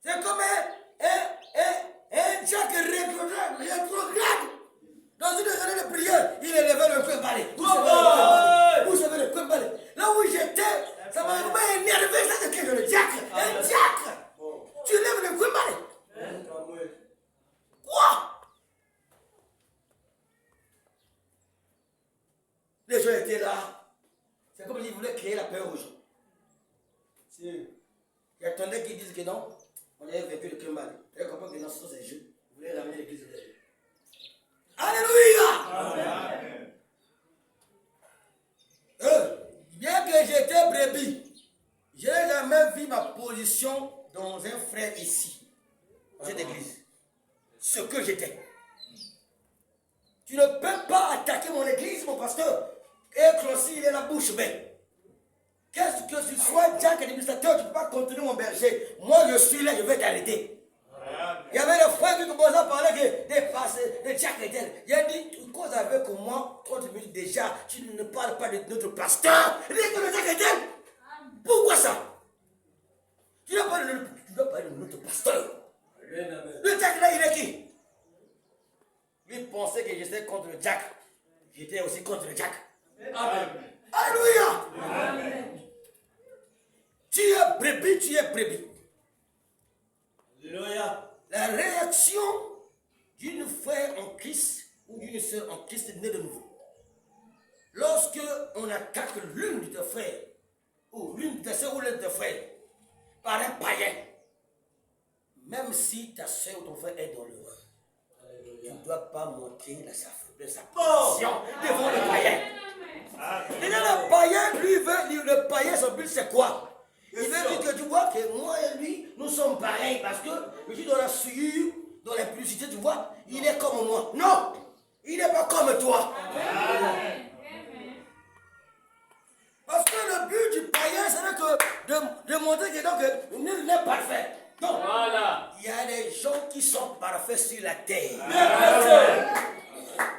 C'est comme un diable qui rétrograde. Dans une journée de prière, il élevait le cœur balai. Vous savez le cœur balai. Là où j'étais, ça m'a énervé, ça c'est quelque chose. Un diacre. Tu lèves le cœur balai. Les gens étaient là. C'est comme s'ils voulaient créer la peur aux gens. Si. Il y a attendait qu'ils disent que non, on avait vécu le crime mal. Ils comprennent que non, ce sont ces jeux. Vous voulez ramener l'église de Dieu. Alléluia! Amen. Bien que j'étais brebis, je n'ai jamais vu ma position dans un frère ici, dans cette église. Ce que j'étais. Tu ne peux pas attaquer mon église, mon pasteur, et Clossi, il est la bouche bée. Qu'est-ce que tu sois, Jack, administrateur, tu ne peux pas contenir mon berger. Moi, je suis là, je vais t'arrêter. Il y avait le frère qui commençait à parler de Jack Eden. Il a dit, tu causes avec moi 30 minutes déjà, tu ne parles pas de notre pasteur. Il dit que le Jack Eden. Pourquoi ça? Tu dois parler de notre pasteur. Le Jack là, il est qui? Il pensait que j'étais contre le Jack. J'étais aussi contre le Jack. Amen. Alléluia. Amen. Tu es brebis, tu es brebis. Alléluia. La réaction d'une frère en Christ ou d'une sœur en Christ née de nouveau. Lorsque on attaque l'une de tes frères, ou l'une de tes sœurs ou l'un de tes frères, par un païen, même si ta sœur ou ton frère est dans l'erreur, tu ne dois pas montrer sa faiblesse, sa position devant le païen. Et là, le païen, lui, le païen, son but, c'est quoi? Il veut dire que tu vois que moi et lui, nous sommes pareils parce que je suis dans la souillure, dans l'impudicité, tu vois, il est comme moi. Non, il n'est pas comme toi. Parce que le but du païen, c'est de montrer que donc, nul n'est parfait. Donc, Voilà. il y a des gens qui sont parfaits sur la terre.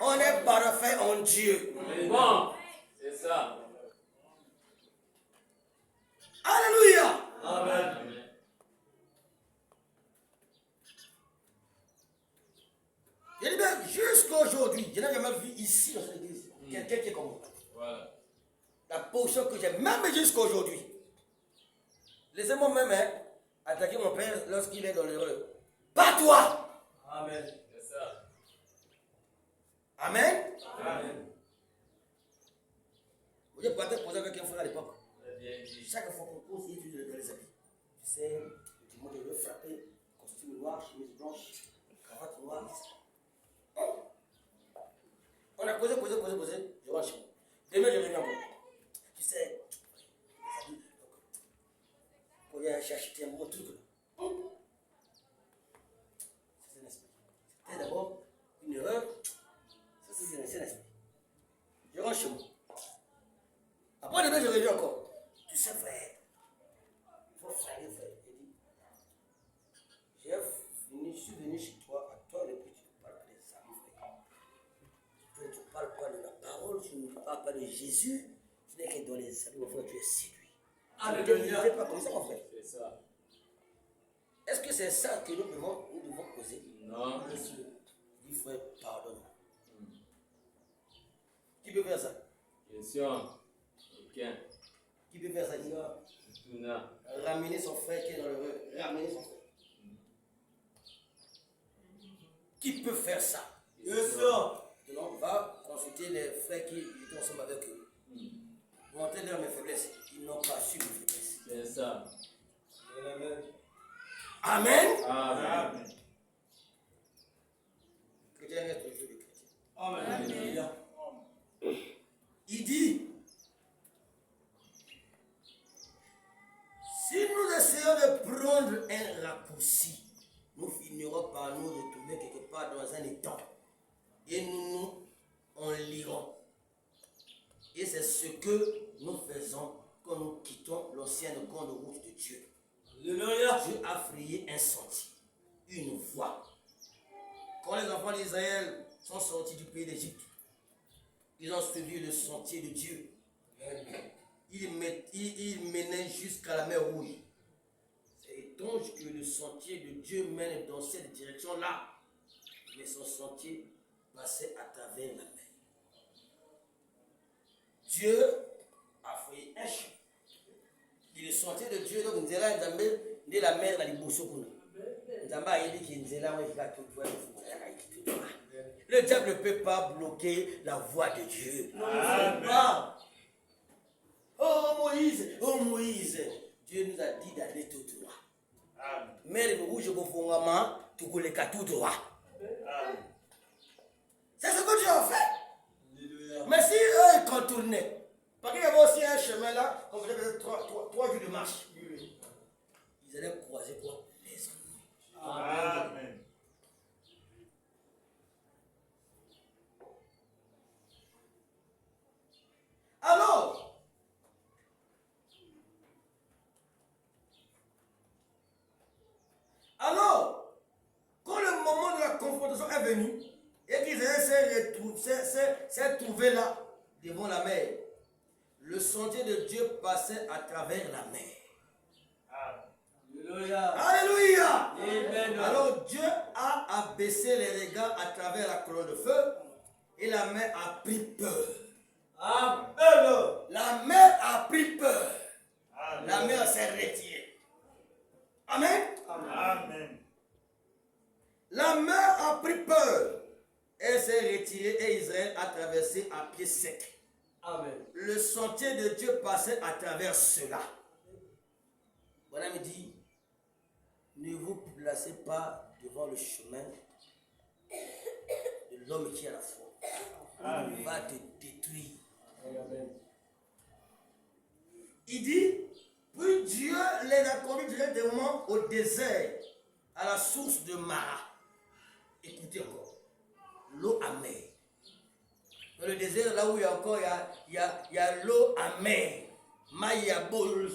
On est parfait en Dieu. Bon, c'est ça. Alléluia. Amen. Je dis bien, jusqu'à aujourd'hui, je n'ai jamais vu ici dans cette église quelqu'un qui est comme moi. Voilà. La position que j'ai, même jusqu'à aujourd'hui. Laissez-moi même attaquer mon père lorsqu'il est dans l'erreur. Pas toi. Amen. C'est ça. Amen. Amen. Vous avez pas posé avec un frère à l'époque. C'est bien dit. Chaque fois qu'on pose, il utilise les habits. Tu sais, tout le monde veut frapper, costume noir, chemise blanche, cravate noire. On a posé, je rentre chez moi. Demain, je reviens encore. Tu sais, les habits, on vient acheter un bon truc là. C'est un esprit. C'était d'abord une erreur. Ça, c'est un esprit. Je rentre chez moi. Après, demain, je reviens encore. Tu sais, frère, il faut flaguer, frère. Je suis venu chez toi, à toi, et puis tu ne parles pas des amis, frère. Tu ne parles pas de la parole, tu ne parles pas de Jésus. Tu n'es que dans les amis, mon frère, tu es séduit. Alléluia. Tu n'es pas comme ça, mon frère. C'est ça. Est-ce que c'est ça que nous devons causer? Non. Monsieur. Dis, frère, pardonne. Qui peut faire ça? Question. Aucun. Qui peut faire ça? Dis, Tuna. ramener son frère qui est dans le ramener son frère. Qui peut faire ça? Question. Donc, on va consulter les frères qui étaient ensemble avec eux. Montrer leur mes faiblesses. Ils n'ont pas su mes faiblesses. C'est ça. Amen. Amen. Amen. Chrétien reste toujours des chrétiens. Amen. Alléluia. Il dit, si nous essayons de prendre un raccourci, nous finirons par nous retrouver quelque part dans un étang. Et nous enlirons. Et c'est ce que nous faisons quand nous quittons l'ancienne grande route de Dieu. Alléluia. Dieu a frayé un sentier, une voie. Quand les enfants d'Israël sont sortis du pays d'Égypte, ils ont suivi le sentier de Dieu. Ils menaient jusqu'à la mer Rouge. C'est étrange que le sentier de Dieu mène dans cette direction-là. Mais son sentier passait à travers la mer. Dieu a fait un chemin. Et le sentier de Dieu, donc, nous allons de la mer dans les boussons. Nous allons aller dire qu'il nous allons faire tout. Le diable ne peut pas bloquer la voie de Dieu. Amen. Ah. Oh Moïse, Dieu nous a dit d'aller tout droit. Amen. Mais le rouge confondamment, tout le cas tout droit. Amen. C'est ce que Dieu a fait. Alléluia. Mais si eux ils contournaient, parce qu'il y avait aussi un chemin là, on faisait peut-être 3 jours de marche. Ils allaient croiser quoi? Les ennemis. Amen. Alors, quand le moment de la confrontation est venu, et qu'Israël s'est trouvé là, devant la mer, le sentier de Dieu passait à travers la mer. Alléluia. Alléluia! Amen. Alors Dieu a abaissé les regards à travers la colonne de feu, et la mer a pris peur. Amen. La mer a pris peur. Amen. La mer s'est retirée. Amen. Amen. La mer a pris peur. Elle s'est retirée et Israël a traversé à pied sec. Amen. Le sentier de Dieu passait à travers cela. Voilà me dit, ne vous placez pas devant le chemin de l'homme qui a la foi. Il va te détruire. Amen. Il dit, puis Dieu les a conduits directement au désert, à la source de Mara. Écoutez encore, l'eau amère. Dans le désert, là où il y a encore, il y a l'eau amère. Maïabo, le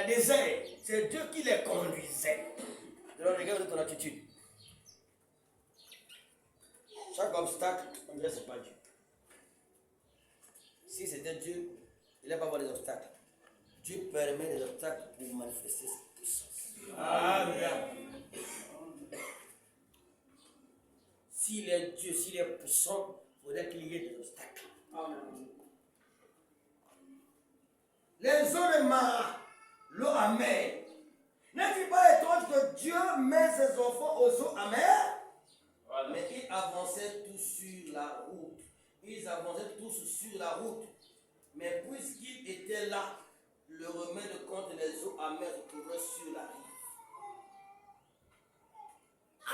désert. C'est Dieu qui les conduisait. Alors regarde ton attitude. Chaque obstacle, on dirait que ce n'est pas Dieu. Si c'était Dieu, il n'a pas avoir des obstacles. Dieu permet des obstacles pour manifester sa puissance. Amen. S'il est Dieu, s'il est puissant, il faudrait qu'il y ait des obstacles. Les eaux de Mara, l'eau amère. N'est-il pas étrange que Dieu met ses enfants aux eaux amères? Voilà. Mais ils avançaient tous sur la route. Ils avançaient tous sur la route. Mais puisqu'ils étaient là, le remède contre les eaux amères se trouvait sur la rive.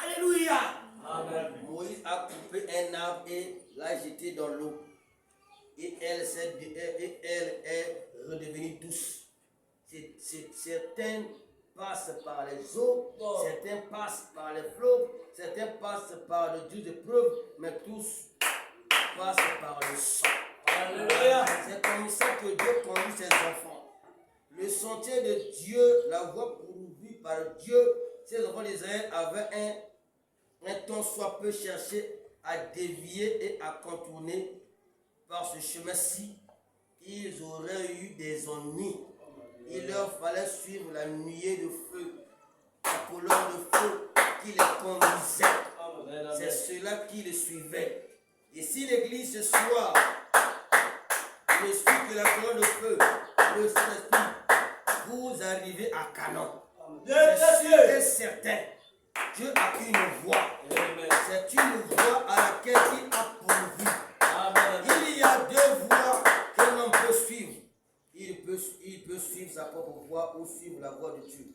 Alléluia! Amen. Moïse a coupé un arbre et l'a jeté dans l'eau. Et elle est redevenue douce. Certains passent par les eaux, certains passent par les flots, certains passent par le Dieu d'épreuve, mais tous passent par le sang. Alléluia. C'est comme ça que Dieu conduit ses enfants. Le sentier de Dieu, la voie pourvue par Dieu, ces enfants d'Israël avaient un temps soit peu cherché à dévier et à contourner par ce chemin-ci. Ils auraient eu des ennuis. Il leur fallait suivre la nuée de feu, la colonne de feu qui les conduisait. Amen. C'est cela qui les suivait. Et si l'église ce soir ne suit que la colonne de feu, le Saint-Esprit, vous arrivez à Canaan. C'est sûr et certain. Dieu a une voie. Amen. C'est une voie à laquelle il a pourvu. Amen. Il y a deux voies que l'on peut suivre. Il peut suivre sa propre voie ou suivre la voie de Dieu.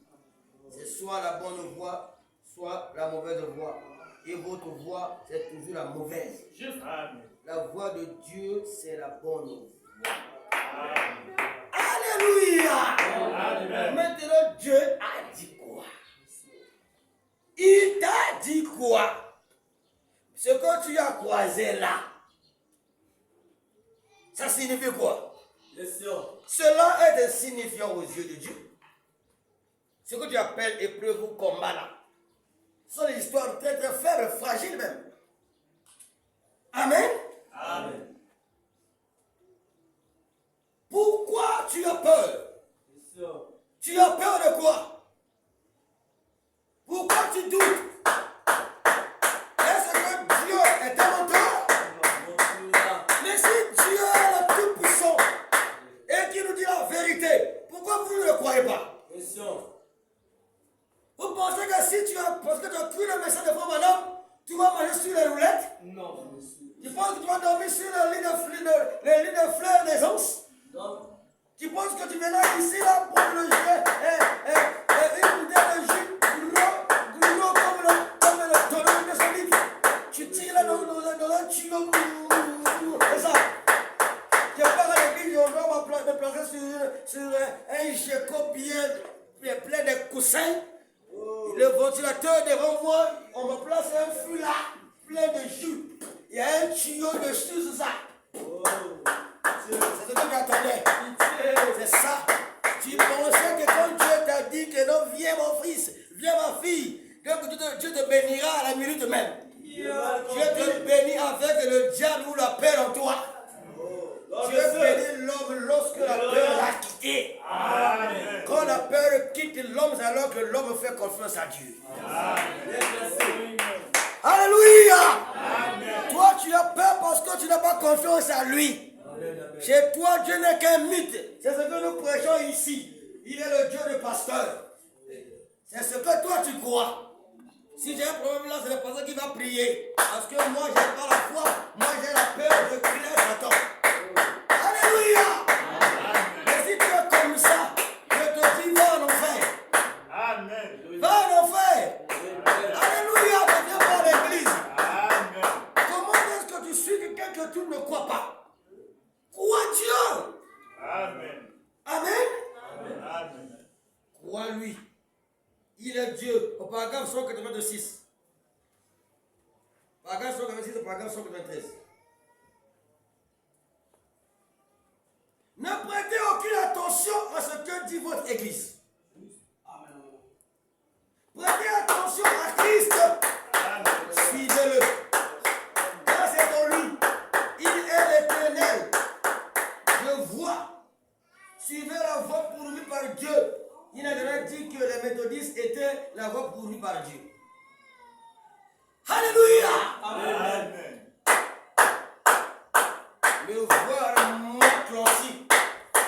C'est soit la bonne voie, soit la mauvaise voie. Et votre voie, c'est toujours la mauvaise. Amen. La voie de Dieu, c'est la bonne voie. Amen. Alléluia! Amen. Maintenant, Dieu a dit quoi? Il t'a dit quoi? Ce que tu as croisé là, ça signifie quoi? Yes, sir. Cela est insignifiant aux yeux de Dieu. Ce que tu appelles épreuve ou combat là, ce sont des histoires très très faibles, fragiles même. Amen. Amen. Pourquoi tu as peur? Yes, sir. Tu as peur de quoi? Pourquoi tu doutes? Est-ce que Dieu est un menteur? Alléluia. Mais si Dieu est le Tout-Puissant et qui nous dit la vérité, pourquoi vous ne le croyez pas? Yes, sir. Vous pensez que si tu as, parce que tu as cru le message de Frère Madame, tu vas marcher sur Tu penses que tu vas dormir sur le lit de fleurs des onces? Non. Tu penses que tu viendras ici là pour le jeu une bouteille de jus gros comme le tonneau de ce livre? Tu tires là dans un tuyau. C'est ça. Je pars à l'église, on doit me placer sur un géco bien plein de coussins. Le ventilateur devant moi, on me place un foulard plein de jus. Il y a un tuyau dessus, c'est ça. C'est ce que j'attendais. C'est ça. Tu pensais que quand Dieu t'a dit que non, viens mon fils, viens ma fille, Dieu te bénira à la minute même. Dieu te bénit avec le diable ou la peur en toi. Dieu bénit l'homme lorsque la peur l'a quitté. Amen. Quand la peur quitte l'homme, c'est alors que l'homme fait confiance à Dieu. Alléluia. Toi, tu as peur parce que tu n'as pas confiance à lui. Chez toi, Dieu n'est qu'un mythe. C'est ce que nous prêchons ici. Il est le Dieu du pasteur. C'est ce que toi tu crois. Si j'ai un problème là, c'est le pasteur qui va prier. Parce que moi, je n'ai pas la foi. Moi, j'ai la peur de crier à Satan. Alléluia. Mais si tu es comme ça, je te dis, va en enfer. Amen. Va en enfer. Alléluia. Ne viens pas à l'église. Amen. Comment est-ce que tu suis quelqu'un que tu ne crois pas? Crois Dieu. Amen. Amen. Amen. Crois lui. Il est Dieu. Au paragraphe 186. Paragraphe 186 au paragraphe 193. Ne prêtez aucune attention à ce que dit votre église. Prêtez attention à Christ. Suivez-le. Car c'est en lui. Il est l'éternel. Je vois. Suivez la voie pourvue par Dieu. Il n'a jamais dit que les méthodistes étaient la voie pourvue par Dieu. Alléluia. Amen. Me voir moi Clancy,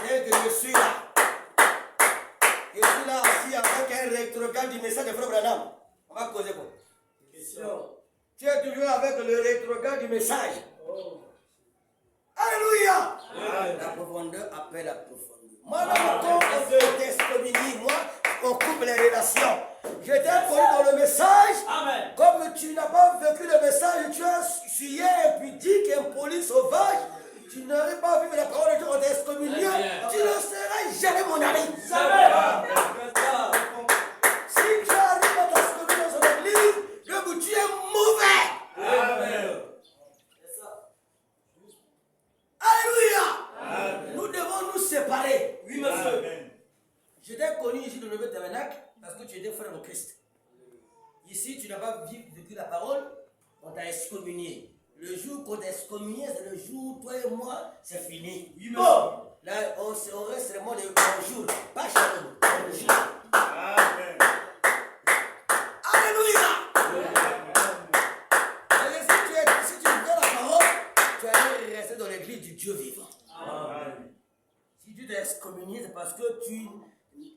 tel que je suis là. Je suis là assis avec un rétrograde du message de Frère Branham. On va causer quoi? Question. Tu es toujours avec le rétrograde du message. Alléluia. La profondeur appelle la profondeur. Moi, quand on veut t'excommunier, moi, on coupe les relations. Je t'ai connu dans le message. Amen. Comme tu n'as pas vécu le message, tu as suivi impudique, impoli, sauvage. Tu n'aurais pas vu la parole de Dieu, on t'a excommunié. Tu ne seras jamais mon ami. Amen. Si tu arrives à t'excommunier dans son église, le goût, tu es mauvais. Amen. C'est ça. Alléluia. Nous devons nous séparer. Oui, monsieur. Amen. Je t'ai connu ici dans le Nouveau Tabernacle parce que tu étais frère au Christ. Ici, tu n'as pas vécu la parole, on t'a excommunié. Le jour qu'on t'a excommunié, c'est le jour où toi et moi, c'est fini. Oui, monsieur. Là, on reste seulement de bonjour, pas shalom. Bonjour. Amen. Alléluia. Et si tu veux la parole, tu allais rester dans l'église du Dieu vivant. Amen. Si tu t'es excommunié, c'est parce que tu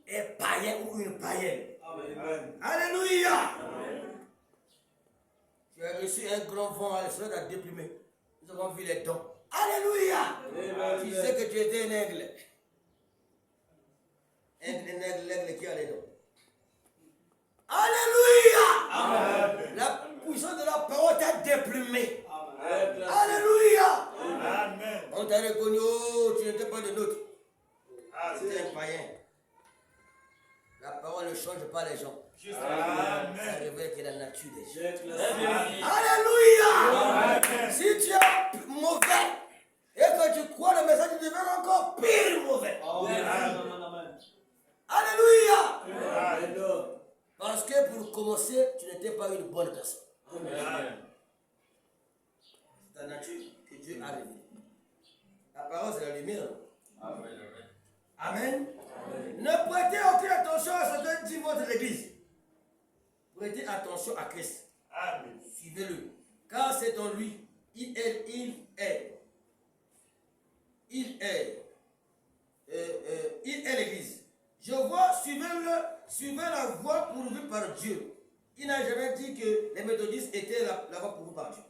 es païen ou une païenne. Amen. Alléluia. Tu as reçu un grand vent à l'esprit à déprimer. Nous avons vu les dons. Alléluia. Tu sais que tu étais un aigle. L'aigle qui a les dons. Alléluia. Amen. La puissance de la parole t'a déprimé. Amen. Alléluia. Amen. On t'a reconnu, oh, tu n'étais pas de nôtre. C'était un Amen. païen. La parole ne change pas les gens. Ça Amen. révèle que la nature des gens. J'ai classé. Alléluia. Amen. Si tu es mauvais et que tu crois le message, tu deviens encore pire mauvais. Amen. Alléluia. Amen. Parce que pour commencer, tu n'étais pas une bonne personne. Amen. C'est ta nature que Dieu a révélée. La parole, c'est la lumière. Amen. Ne prêtez aucune attention à ce que dit votre église. Prêtez attention à Christ. Amen. Suivez-le. Car c'est en lui. Il est l'église. Je vois, suivez la voie pourvue par Dieu. Il n'a jamais dit que les méthodistes étaient la voie pourvue par Dieu.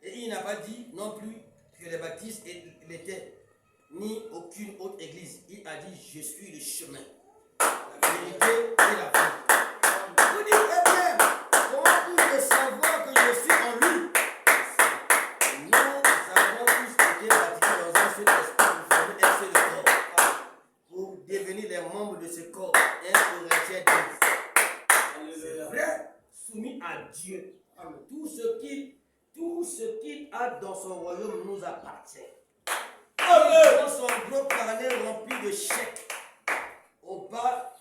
Et il n'a pas dit non plus que les baptistes l'étaient, ni aucune autre église. Il a dit, je suis le chemin, la vérité et la vie. Vous dites, eh bien, comment puis-je savoir que je suis en lui? Nous avons tous été baptisés dans un seul esprit pour former un seul corps, pour devenir les membres de ce corps, un Corinthiens 10. C'est vrai, soumis à Dieu. Tout ce qu'il a dans son royaume nous appartient. Dans son gros carnet rempli de chèques, au bas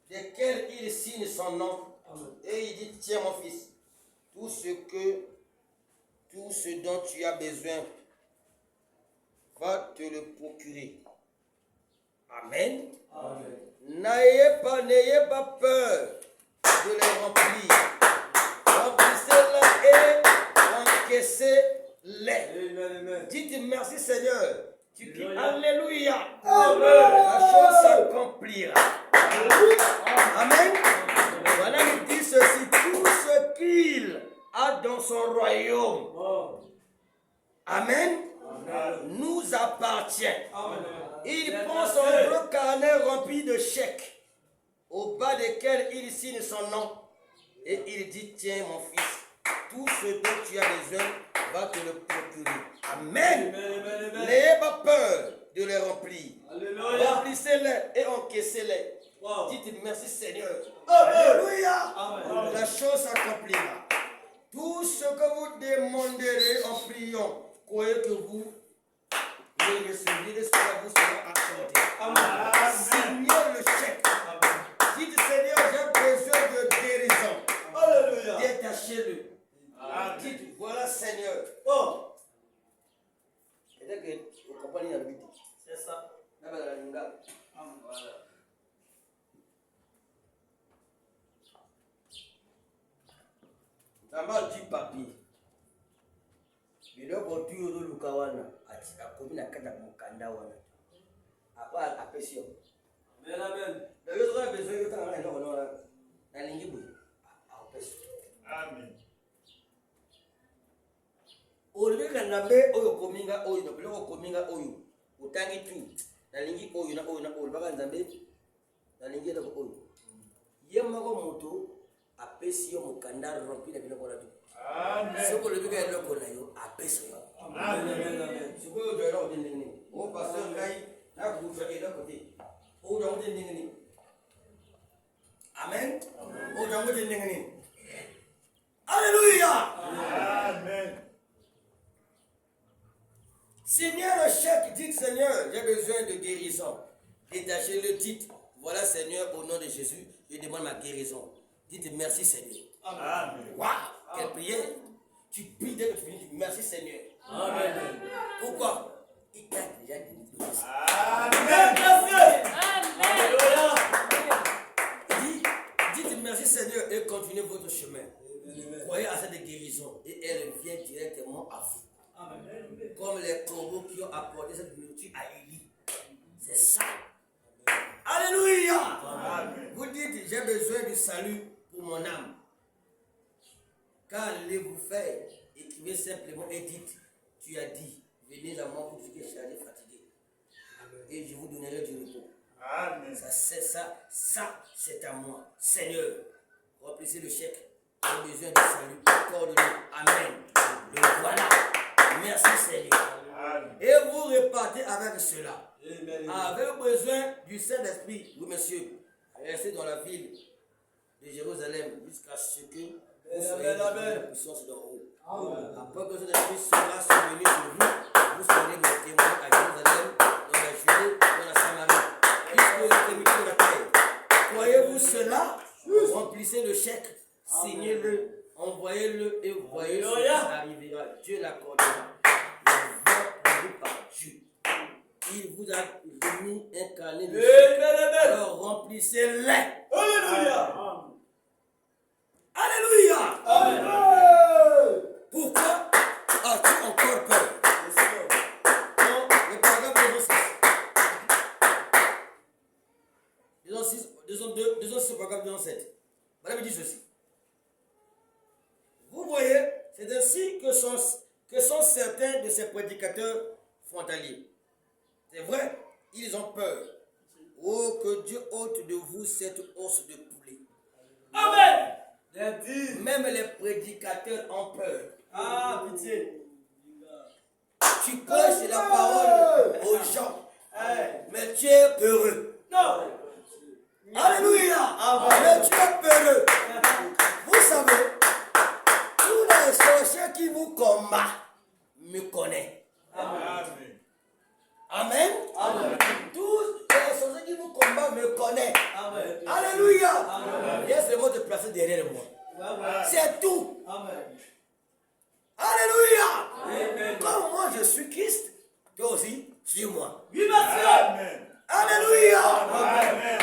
desquels il signe son nom. Et il dit, tiens mon fils, tout ce dont tu as besoin, va te le procurer. Amen. N'ayez pas peur de les remplir. Remplissez-les et encaissez-les. Dites merci Seigneur. Tu cries Alléluia. La chose s'accomplira. Amen. Voilà, il dit ceci, tout ce qu'il a dans son royaume. Amen. Nous appartient. Il prend son gros carnet rempli de chèques, au bas desquels il signe son nom. Et il dit, tiens mon fils, tout ce dont tu as besoin, va te le procurer. Amen. N'ayez pas peur de les remplir. Remplissez-les et encaissez-les. Dites merci Seigneur. Alléluia. La chose s'accomplira. Tout ce que vous demanderez en priant, croyez que vous le recevrez, cela vous sera accordé. Signez le chèque. Dites Seigneur, j'ai besoin de guérison. Alléluia. Détachez-le. Dites, voilà Seigneur. C'est-à-dire que vous comprenez la vérité. C'est ça. Voilà. D'abord du papier. Biloko tu yo luka wana akomi na kata mokanda wana. Apa apesio. Amen. D'ailleurs, on a besoin de temps na lingi boy. Apesio. Amen. Olibeka nambe oyo kominga oyo, biloko kominga oyo. Utangi tu. Na lingi oyo na oyo na oyo baka nzambe. Na lingi na oyo. Yema ko moto apesio mokanda rompi na biloko na tu. Amen. Soko olibeka eloko na yo apesio. Amen. Soko yo doit là ndenge. O pasteur ngai na kuja eloko te. O doit ndenge. Amen. O doit ndenge. Alléluia. Amen. Seigneur le chèque, dites Seigneur, j'ai besoin de guérison. Détachez le titre. Voilà Seigneur, au nom de Jésus, je demande ma guérison. Dites merci Seigneur. Amen. Waouh, quelle prière. Tu pries dès que tu finis, tu dis merci Seigneur. Amen. Pourquoi? Il t'a déjà délivré. Amen. Dites merci Seigneur et continuez votre chemin. Croyez à cette guérison et elle vient directement à vous. Amen. Comme les corbeaux qui ont apporté cette nourriture à Élie. C'est ça. Alléluia. Amen. Vous dites, j'ai besoin du salut pour mon âme. Quand allez-vous faire? Écrivez simplement et dites, tu as dit, venez à moi pour ceux qui sont chargés fatigués. Et je vous donnerai du repos. Amen. Ça, c'est à moi. Seigneur, remplissez le chèque. J'ai besoin du salut. Accorde-le. Amen. Le voilà. Merci Seigneur. Amen. Et vous repartez avec cela. Avec besoin du Saint-Esprit, oui monsieur, restez dans la ville de Jérusalem jusqu'à ce que vous soyez dans la puissance d'en haut. Après que Saint-Esprit sera survenu sur vous, vous serez mes témoins à Jérusalem, dans la Judée, dans la Samarie, jusqu'aux extrémités de la terre. Croyez-vous cela? Remplissez le chèque, signez-le, envoyez-le et voyez ce qui arrivera. Dieu l'accordera. Le vote prévu par Dieu. Il vous a remis un carnet de chèques. Alors remplissez-les. Alléluia. Alléluia. Amen. Pourquoi as-tu encore peur? Le paragraphe 6. Disons 6, paragraphe 7. Madame dit ceci. Vous voyez, c'est ainsi que certains de ces prédicateurs frontaliers. C'est vrai, ils ont peur. Oh, que Dieu ôte de vous cette os de poulet. Amen. Même les prédicateurs ont peur. Ah, pitié. Tu prêches la parole aux gens, mais tu es peureux. Non. Alléluia. Mais tu es peureux. Vous savez, tous les sorciers qui vous combattent me connaissent. Amen. Amen. Amen. Tous les sorciers qui vous combattent me connaissent. Amen. Alléluia. Amen. Laisse le mot te placer derrière moi. Amen. C'est tout. Amen. Alléluia. Amen. Comme moi je suis Christ, toi aussi, suis-moi. Oui, monsieur. Amen. Alléluia. Amen.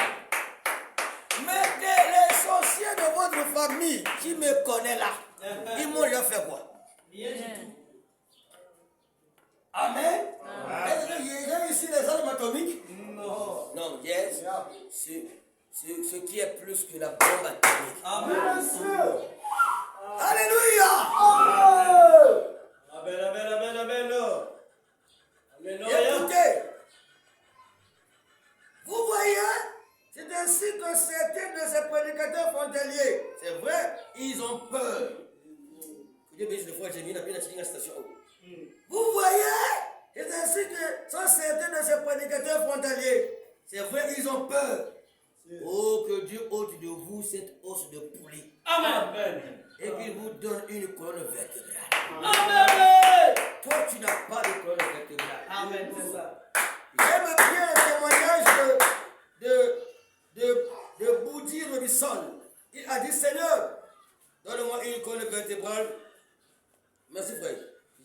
Mais les sorciers de votre famille qui me connaissent là, ils m'ont déjà fait quoi? Rien du tout. Amen. Est-ce que j'ai ici les armes atomiques? Non. Non, yes. Ce qui est plus que la bombe atomique. Amen. Alléluia. Amen, amen, amen, amen. Amen. Écoutez, vous voyez, c'est ainsi que certains de ces prédicateurs frontaliers, c'est vrai, ils ont peur. Dieu bénisse le fois, j'ai mis la station. Vous voyez, c'est ainsi que sont certains de ces prédicateurs frontaliers, c'est vrai, ils ont peur. Oh, que Dieu ôte de vous cette os de poulet Amen. et qu'il vous donne une colonne vertébrale. Amen. Toi, tu n'as pas de colonne vertébrale. Amen, c'est ça. J'aime bien le témoignage de Boudi Robinson. Il a dit, Seigneur, donne-moi une colonne vertébrale. Merci frère.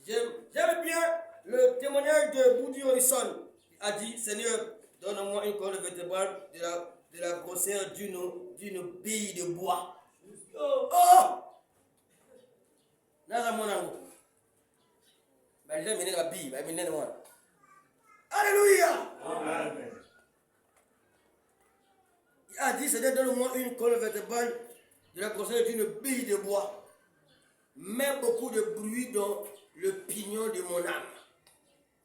J'aime bien le témoignage de Boudi Robinson. Il a dit, Seigneur, donne-moi une colonne vertébrale de la grosseur d'une bille de bois. Oh! Nada mon amour. Mais il a mené la bille, mais il a mené moi. Alléluia! Amen. Il a dit, Seigneur, donne-moi une colonne vertébrale de la grosseur d'une bille de bois. Mets beaucoup de bruit dans le pignon de mon âme.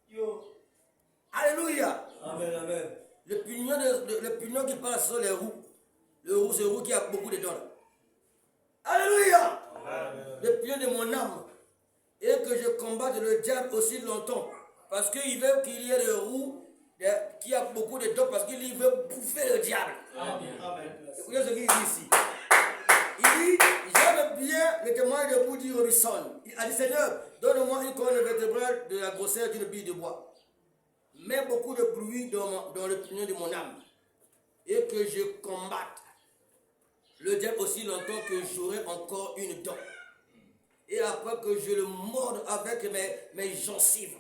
Yo. Alléluia! Amen, amen. Le pignon qui passe sur les roues. Le roue, c'est le roue qui a beaucoup de dents. Alléluia! Le pignon de mon âme. Et que je combatte le diable aussi longtemps. Parce qu'il veut qu'il y ait le roue qui a beaucoup de dents. Parce qu'il veut bouffer le diable. Amen. Écoutez ce qu'il dit ici. Il dit, j'aime bien le témoignage de Boudi Robinson. Il a dit, Seigneur, donne-moi une colonne vertébrale de la grosseur d'une bille de bois. Mets beaucoup de bruit dans le pignon de mon âme. Et que je combatte le diable aussi longtemps que j'aurai encore une dent. Et après que je le morde avec mes gencives.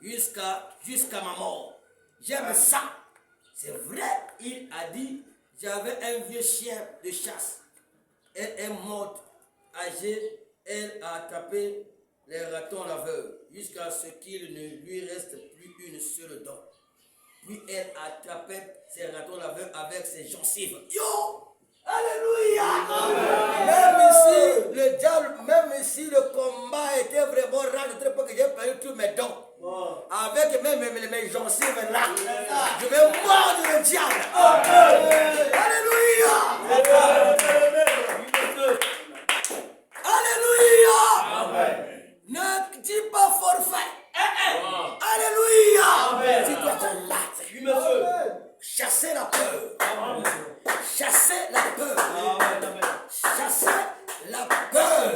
Jusqu'à ma mort. J'aime ça. C'est vrai, il a dit, j'avais un vieux chien de chasse. Elle est morte, âgée, elle a attrapé les ratons laveurs jusqu'à ce qu'il ne lui reste plus une seule dent. Puis elle attrapait ces ratons laveurs avec ses gencives. Yo! Alléluia! Même ici, le diable, même ici, le combat était vraiment rare, très peu que j'ai perdu tous mes dents. Avec même mes gencives là, je vais mordre le diable. Alléluia! Alléluia! Ne dis pas forfait. Alléluia! Tu dois combattre. Chasser la peur. Chasser la peur. Chasser la peur.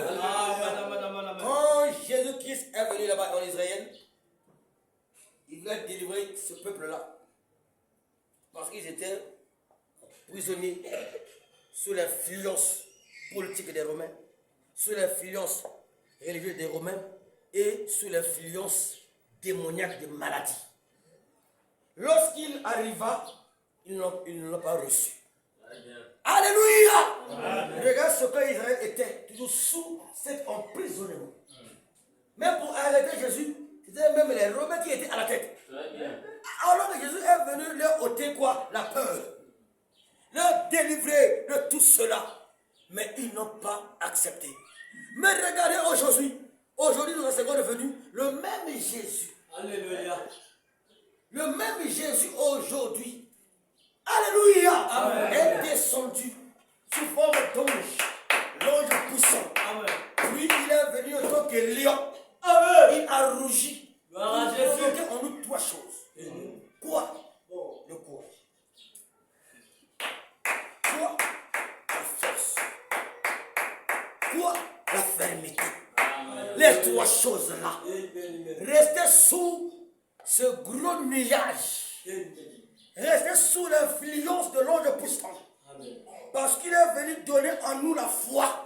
Quand Jésus-Christ est venu là-bas en Israël, il voulait délivrer ce peuple-là. Parce qu'ils étaient prisonniers sous l'influence politique des Romains, sous l'influence religieuse des Romains et sous l'influence démoniaque des maladies. Lorsqu'il arriva, ils ne l'ont pas reçu. Alléluia! Regarde ce que Israël était, toujours sous cet emprisonnement. Même pour arrêter Jésus, c'était même les Romains qui étaient à la tête. Alors que Jésus est venu leur ôter quoi? La peur. Leur délivrer de tout cela. Mais ils n'ont pas accepté. Mais regardez aujourd'hui, Aujourd'hui, dans la seconde venue, le même Jésus. Alléluia. Le même Jésus aujourd'hui. Alléluia. Amen. Est descendu sous forme d'ange. L'ange puissant. Amen. Lui, il est venu en tant que lion. Amen. Il a rougi. Gloire à Il Jésus. provoquait en nous trois choses. Quoi? Oh. Le courage. Quoi? La force. Quoi? La fermeté. Les trois choses-là. Restez sous ce gros nuage. Restez sous l'influence de l'ange puissant. Parce qu'il est venu donner en nous la foi.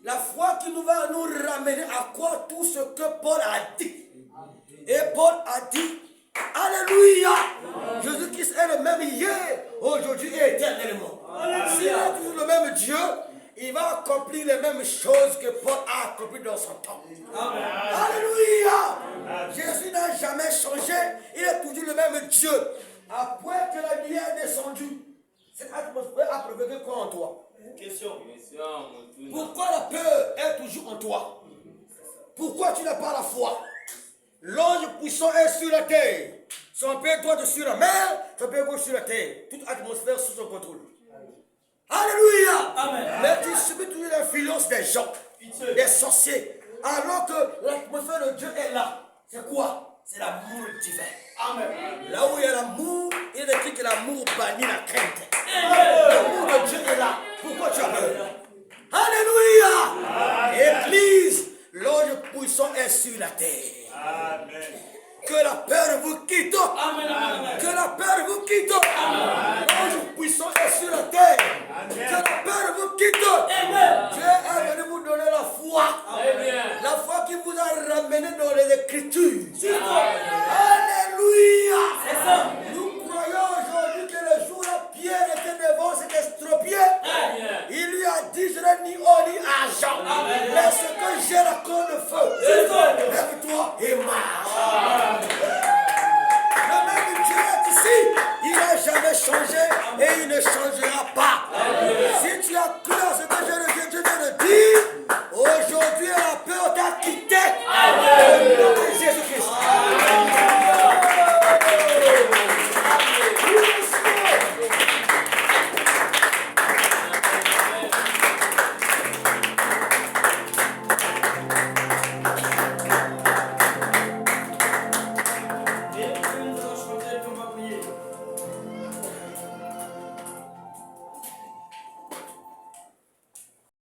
La foi qui nous va nous ramener à quoi? Tout ce que Paul a dit. Et Paul a dit, Alléluia, Jésus-Christ est le même hier, aujourd'hui et éternellement. S'il est toujours le même Dieu, il va accomplir les mêmes choses que Paul a accomplies dans son temps. Alléluia. Jésus n'a jamais changé, il est toujours le même Dieu. Après que la nuit est descendue, cette atmosphère a provoqué quoi en toi? Question. Pourquoi la peur est toujours en toi? Pourquoi tu n'as pas la foi? L'ange puissant est sur la terre. Son pied droit est sur la mer, son pied gauche sur la terre. Toute atmosphère sous son contrôle. Alléluia. Amen. Mais tu subis toujours l'influence des gens, des sorciers. Alors que l'atmosphère de Dieu est là. C'est quoi? C'est l'amour divin. Amen. Là où il y a l'amour, il est écrit que l'amour bannit la crainte. L'amour de Dieu est là. Pourquoi tu as peur? Alléluia. Église, l'ange puissant est sur la terre. Amen. Que la peur vous quitte. Amen. Amen. Que la peur vous quitte. L'ange puissant est sur la terre. Que la peur vous quitte. Amen. Dieu est venu vous donner la foi. La foi qui vous a ramené dans les Écritures. Alléluia. Nous croyons aujourd'hui que le jour où Pierre était devant cet estropié, il lui a dit, je n'ai ni or ni argent. Mais ce que j'ai, la corne de feu. Lève-toi et marche.